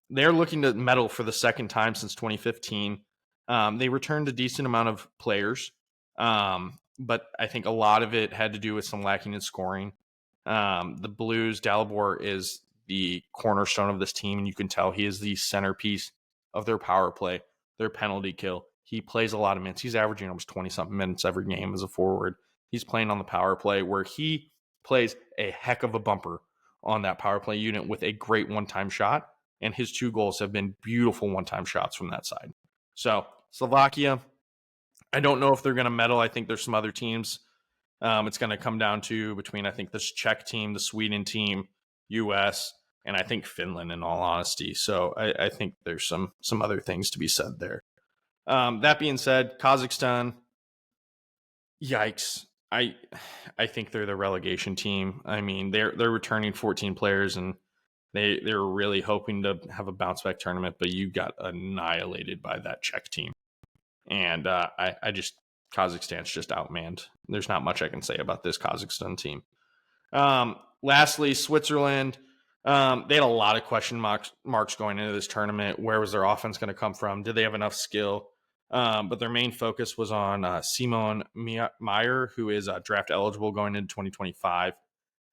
They're looking to medal for the second time since 2015. They returned a decent amount of players, but I think a lot of it had to do with some lacking in scoring. The Blues, Dalibor is the cornerstone of this team, and you can tell he is the centerpiece of their power play, their penalty kill. He plays a lot of minutes. He's averaging almost 20-something minutes every game as a forward. He's playing on the power play where he plays a heck of a bumper on that power play unit with a great one-time shot, and his 2 goals have been beautiful one-time shots from that side. So Slovakia, I don't know if they're going to medal. I think there's some other teams. It's going to come down to between, I think, this Czech team, the Sweden team, U.S., and I think Finland, in all honesty. So I think there's some other things to be said there. That being said, Kazakhstan, yikes. I think they're the relegation team. I mean, they're returning 14 players, and they're really hoping to have a bounce back tournament, but you got annihilated by that Czech team. And Kazakhstan's just outmanned. There's not much I can say about this Kazakhstan team. Lastly, Switzerland. They had a lot of question marks going into this tournament. Where was their offense going to come from? Did they have enough skill? But their main focus was on Simon Meyer, who is draft eligible going into 2025.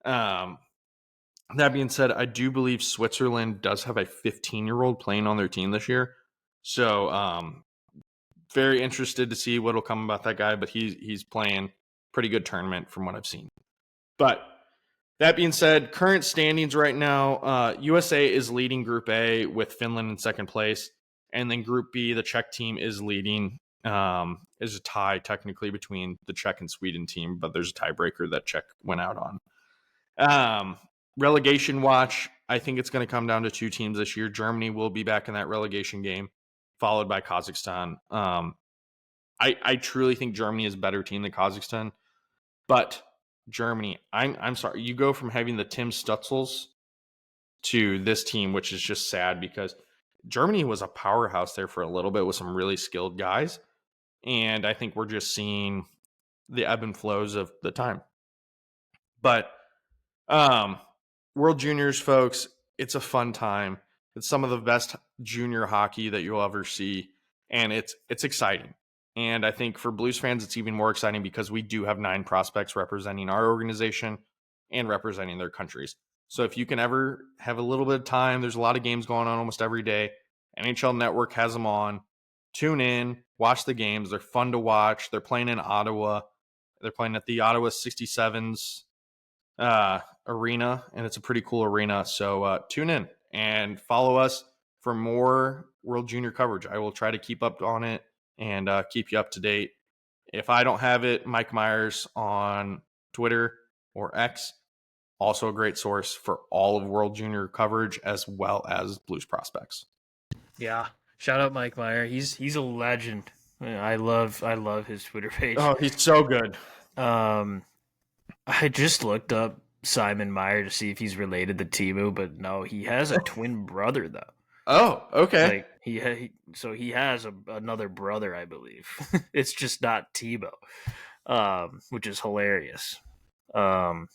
That being said, I do believe Switzerland does have a 15-year-old playing on their team this year. So very interested to see what will come about that guy, but he's playing pretty good tournament from what I've seen. But that being said, current standings right now, USA is leading Group A with Finland in second place. And then Group B, the Czech team is leading. Is a tie technically between the Czech and Sweden team, but there's a tiebreaker that Czech went out on. Relegation watch, I think it's going to come down to 2 teams this year. Germany will be back in that relegation game, followed by Kazakhstan. I truly think Germany is a better team than Kazakhstan, but Germany, I'm sorry, you go from having the Tim Stutzels to this team, which is just sad because Germany was a powerhouse there for a little bit with some really skilled guys, and I think we're just seeing the ebb and flows of the time. But World Juniors, folks, it's a fun time. It's some of the best junior hockey that you'll ever see, and it's exciting. And I think for Blues fans, it's even more exciting because we do have 9 prospects representing our organization and representing their countries. So if you can ever have a little bit of time, there's a lot of games going on almost every day. NHL Network has them on. Tune in, watch the games. They're fun to watch. They're playing in Ottawa. They're playing at the Ottawa 67s arena, and it's a pretty cool arena. So tune in and follow us for more World Junior coverage. I will try to keep up on it and keep you up to date. If I don't have it, Mike Myers on Twitter or X, also a great source for all of World Junior coverage as well as Blues prospects. Yeah, shout out Mike Meyer. He's a legend. I love his Twitter page. Oh, he's so good. Um, I just looked up Simon Meyer to see if he's related to Timu, but no, he has a twin brother though. Oh, okay. Like so he has another brother, I believe. It's just not Tebow, which is hilarious. Um,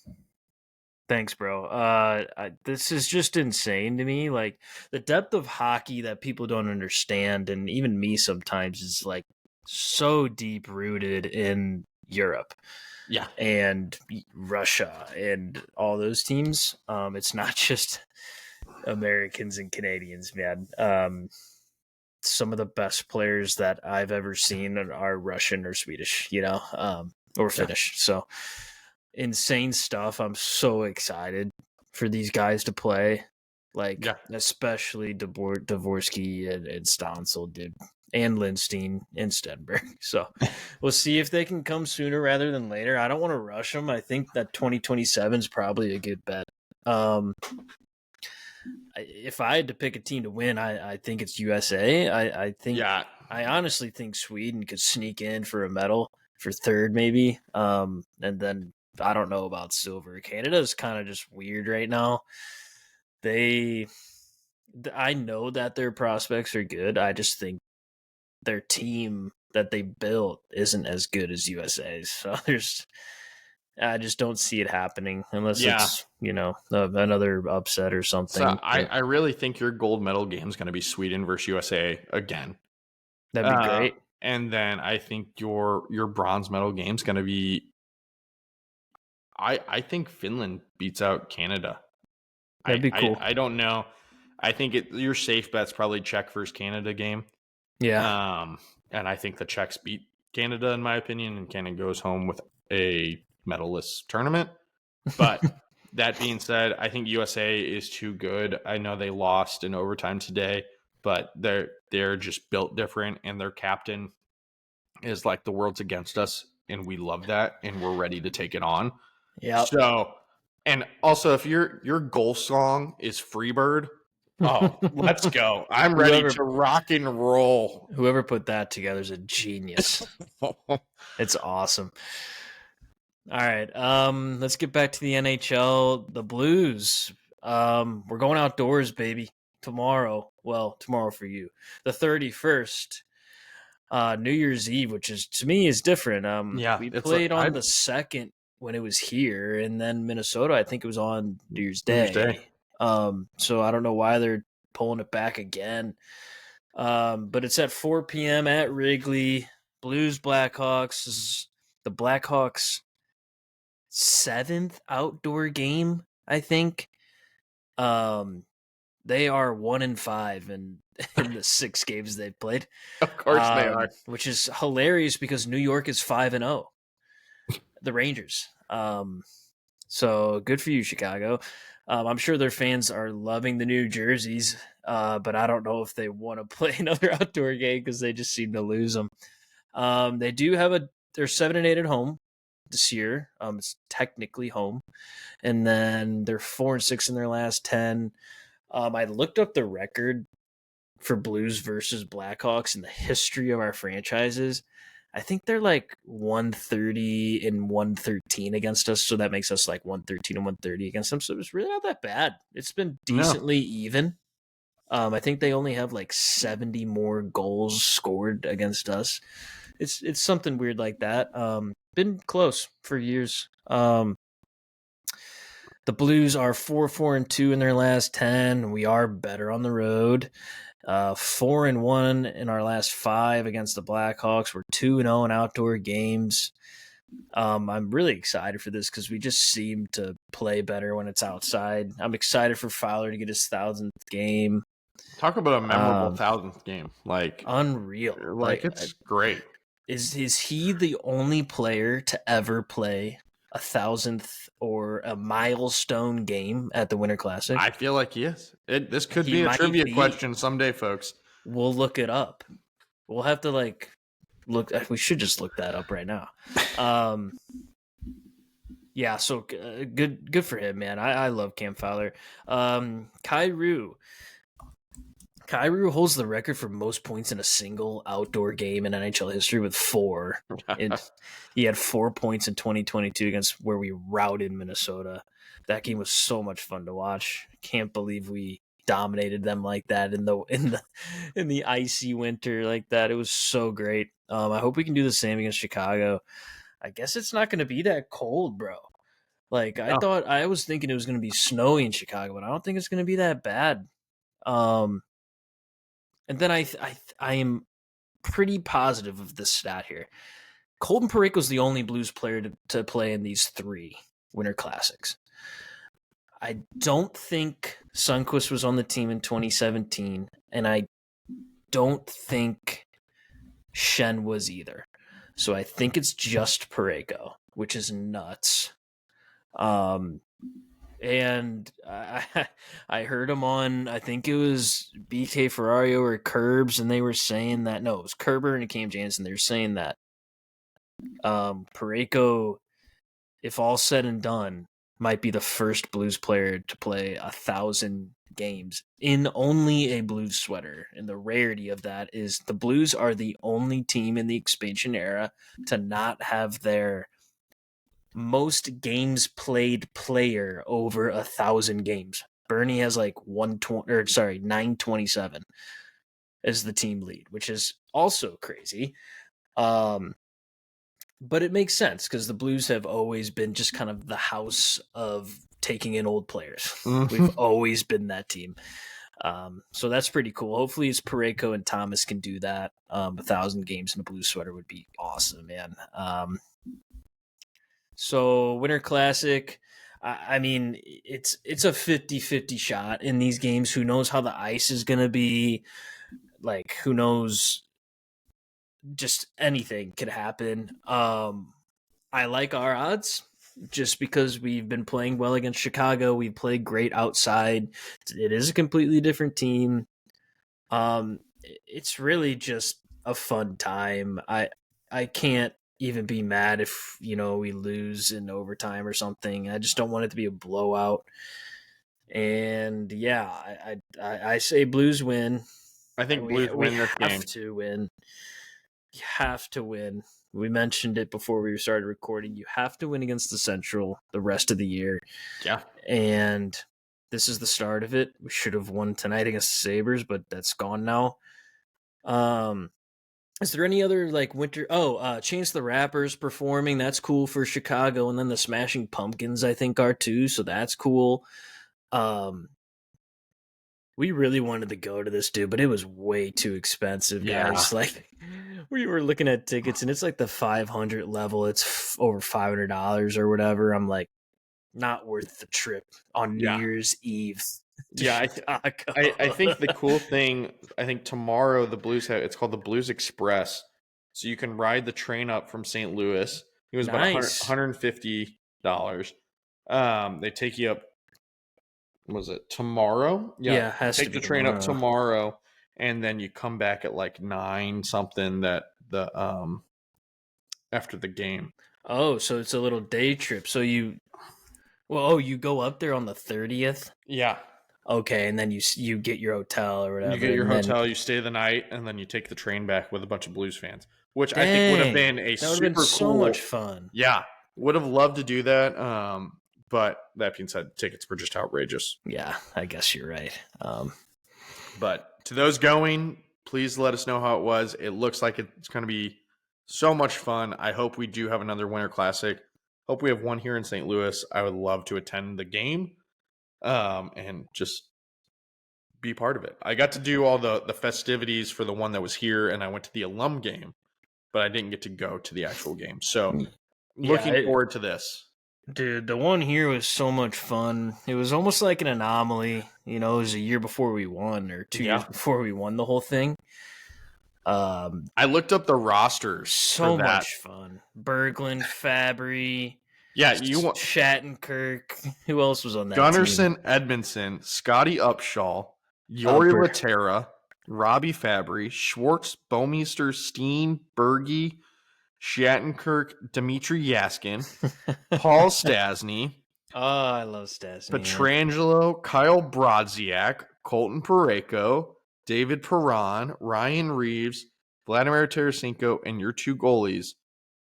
thanks, bro. This is just insane to me. Like the depth of hockey that people don't understand, and even me sometimes is like so deep rooted in Europe Yeah. and Russia and all those teams. It's not just Americans and Canadians, man. Some of the best players that I've ever seen are Russian or Swedish, or Yeah. Finnish. So insane stuff. I'm so excited for these guys to play. Like, Yeah. especially Dvorsky and Stansel, dude, and Lindstein and Stenberg. So we'll see if they can come sooner rather than later. I don't want to rush them. I think that 2027 is probably a good bet. If I had to pick a team to win, I think it's USA. I honestly think Sweden could sneak in for a medal for third, maybe. And then I don't know about silver. Canada's kind of just weird right now. I know that their prospects are good. I just think their team that they built isn't as good as USA's. So I just don't see it happening unless it's another upset or something. So I really think your gold medal game is going to be Sweden versus USA again. That'd be great. And then I think your bronze medal game is going to be. I think Finland beats out Canada. That'd be cool. I don't know. I think your safe bet's probably Czech versus Canada game. Yeah. And I think the Czechs beat Canada in my opinion, and Canada goes home with a medalless tournament. But that being said, I think USA is too good. I know they lost in overtime today, but they're just built different, and their captain is like the world's against us, and we love that, and we're ready to take it on. Yeah. So, and also if your goal song is Freebird, oh, let's go. I'm ready to rock and roll. Whoever put that together is a genius. It's awesome. All right. Let's get back to the NHL. The Blues. We're going outdoors, baby. Tomorrow. Well, tomorrow for you. The 31st. New Year's Eve, which is to me is different. We played on the 2nd when it was here, and then Minnesota, I think it was on New Year's Day. So I don't know why they're pulling it back again. But it's at 4 p.m. at Wrigley. Blues Blackhawks. The Blackhawks 7th outdoor game, I think. They are 1-5 in the 6 games they've played. Of course they are. Which is hilarious because New York is 5-0. The Rangers. So good for you, Chicago. I'm sure their fans are loving the new jerseys, but I don't know if they want to play another outdoor game because they just seem to lose them. They do have they're 7-8 at home this year. It's technically home, and then they're 4-6 in their last 10. I looked up the record for Blues versus Blackhawks in the history of our franchises. I think they're like 130 and 113 against us, so that makes us like 113 and 130 against them. So it's really not that bad. It's been decently even. I think they only have like 70 more goals scored against us. It's something weird like that. Been close for years. The Blues are 4-4-2 in their last 10. We are better on the road. 4-1 in our last 5 against the Blackhawks. We're 2-0 in outdoor games. I'm really excited for this because we just seem to play better when it's outside. I'm excited for Fowler to get his 1,000th game. Talk about a memorable 1,000th game. Like unreal. Like it's great. Is he the only player to ever play 1,000th or a milestone game at the Winter Classic? I feel like he is. This could be a trivia question someday, folks. We'll look it up. We'll have to look. We should just look that up right now. Yeah, so good for him, man. I love Cam Fowler. Kyrou, Kyrou holds the record for most points in a single outdoor game in NHL history with 4. And he had 4 points in 2022 against where we routed Minnesota. That game was so much fun to watch. Can't believe we dominated them like that in the icy winter like that. It was so great. I hope we can do the same against Chicago. I guess it's not going to be that cold, bro. Like I was thinking it was going to be snowy in Chicago, but I don't think it's going to be that bad. And then I am pretty positive of this stat here. Colton Parayko is the only Blues player to play in these 3 Winter Classics. I don't think Sundqvist was on the team in 2017, and I don't think Shen was either. So I think it's just Parayko, which is nuts. And I heard him on, I think it was BK Ferrario or Curbs, and they were saying that, no, it was Kerber and Cam Jansen. They were saying that Parayko, if all said and done, might be the first Blues player to play 1,000 games in only a Blues sweater. And the rarity of that is the Blues are the only team in the expansion era to not have their most games played player over 1,000 games. Bernie has like 927 as the team lead, which is also crazy. But it makes sense because the Blues have always been just kind of the house of taking in old players. Mm-hmm. We've always been that team. So that's pretty cool. Hopefully it's Parayko and Thomas can do that. 1,000 games in a Blues sweater would be awesome, man. So Winter Classic, I mean, it's a 50-50 shot in these games. Who knows how the ice is going to be? Like, who knows? Just anything could happen. I like our odds just because we've been playing well against Chicago. We've played great outside. It is a completely different team. It's really just a fun time. I can't even be mad if, we lose in overtime or something. I just don't want it to be a blowout. And yeah, I say Blues win. I think Blues win this game. We have to win. You have to win. We mentioned it before we started recording. You have to win against the Central the rest of the year. Yeah. And this is the start of it. We should have won tonight against the Sabres, but that's gone now. Is there any other winter? Chance the Rapper's performing. That's cool for Chicago. And then the Smashing Pumpkins, I think, are too. So that's cool. We really wanted to go to this, dude, but it was way too expensive, guys. Yeah. We were looking at tickets, and it's like the 500 level. It's over $500 or whatever. I'm like, not worth the trip on New Year's Eve. Yeah, I think the cool thing, I think tomorrow the Blues have, it's called the Blues Express. So you can ride the train up from St. Louis. It was about $150. They take you up, was it tomorrow? Yeah, has take to be the train tomorrow. Up tomorrow, and then you come back at like 9 something after the game. Oh, so it's a little day trip. So you go up there on the 30th? Yeah. Okay, and then you get your hotel or whatever. You get your hotel, you stay the night, and then you take the train back with a bunch of Blues fans, which I think would have been so much fun. Yeah, would have loved to do that. But that being said, tickets were just outrageous. Yeah, I guess you're right. But to those going, please let us know how it was. It looks like it's going to be so much fun. I hope we do have another Winter Classic. Hope we have one here in St. Louis. I would love to attend the game. And just be part of it. I got to do all the festivities for the one that was here, and I went to the alum game, but I didn't get to go to the actual game. So looking forward to this. Dude, the one here was so much fun. It was almost like an anomaly. It was a year before we won, or 2 years before we won the whole thing. I looked up the rosters. So much fun. Berglund, Fabry. Yeah, you want Shattenkirk. Who else was on that Gunnarsson, team? Edmondson, Scotty Upshaw, Yori Laterra, Robbie Fabry, Schwartz, Bouwmeester, Steen, Berge, Shattenkirk, Dmitry Yaskin, Paul Stastny. Oh, I love Stastny. Petrangelo, Kyle Brodziak, Colton Parayko, David Perron, Ryan Reeves, Vladimir Tarasenko, and your 2 goalies,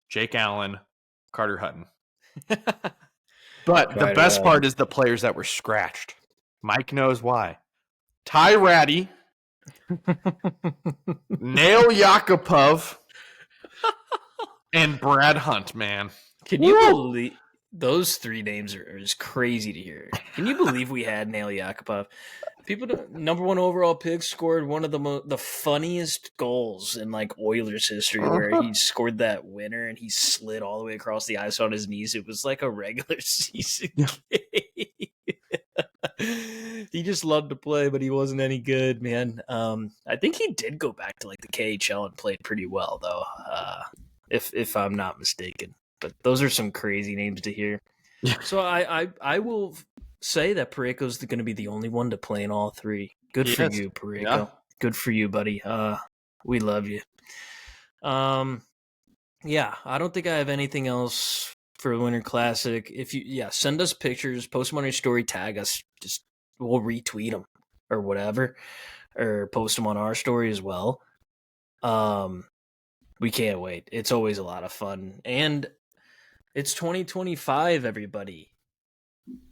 Jake Allen, Carter Hutton. But the best part is the players that were scratched. Mike knows why. Ty Ratty, Nail Yakupov, and Brad Hunt, man. Can you believe those 3 names are just crazy to hear? Can you believe we had Nail Yakupov? Number 1 overall pick, scored one of the funniest goals in like Oilers history, where he scored that winner and he slid all the way across the ice on his knees. It was like a regular season game. He just loved to play, but he wasn't any good, man. I think he did go back to like the KHL and played pretty well, though, if I'm not mistaken. But those are some crazy names to hear. So I will say that Parayko's going to be the only one to play in all 3. Good for you, Parayko. Yeah. Good for you, buddy. We love you. Yeah, I don't think I have anything else for Winter Classic. If you, send us pictures, post them on your story, tag us. Just we'll retweet them or whatever, or post them on our story as well. We can't wait. It's always a lot of fun, and it's 2025, everybody.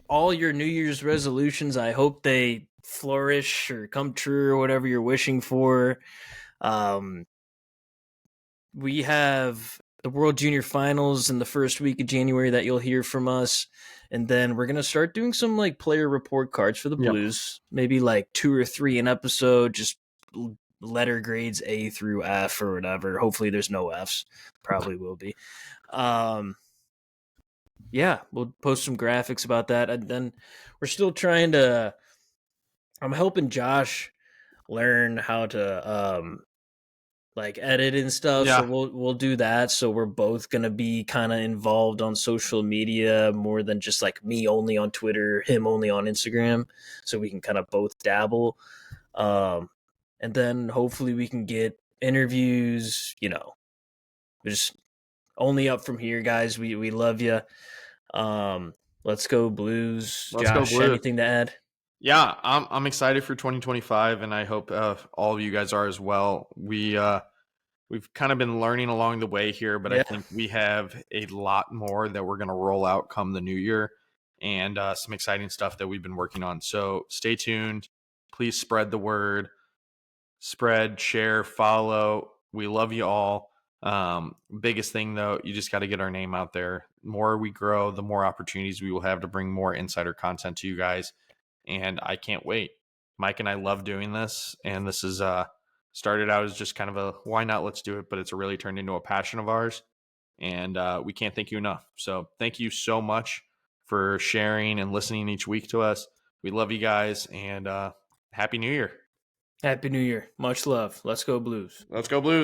All your New Year's resolutions, I hope they flourish or come true or whatever you're wishing for. We have the World Junior Finals in the first week of January that you'll hear from us. And then we're going to start doing some like player report cards for the Blues, maybe like 2 or 3 an episode, just letter grades A through F or whatever. Hopefully there's no Fs. Probably will be. Yeah, we'll post some graphics about that. And then we're still trying to, I'm helping Josh learn how to like edit and stuff. Yeah. So we'll do that. So we're both going to be kind of involved on social media more than just like me only on Twitter, him only on Instagram. So we can kind of both dabble. And then hopefully we can get interviews, just only up from here, guys. We love you. Let's go Blues. Let's Josh, go Blues. Anything to add? Yeah, I'm excited for 2025, and I hope all of you guys are as well. We've kind of been learning along the way here, but I think we have a lot more that we're going to roll out come the new year, and some exciting stuff that we've been working on. So stay tuned. Please spread the word. Spread, share, follow. We love you all. Biggest thing though, you just got to get our name out there. The more we grow, the more opportunities we will have to bring more insider content to you guys. And I can't wait. Mike and I love doing this. And this is started out as just kind of a why not, let's do it. But it's really turned into a passion of ours. And we can't thank you enough. So thank you so much for sharing and listening each week to us. We love you guys. And Happy New Year. Happy New Year. Much love. Let's go Blues. Let's go Blues.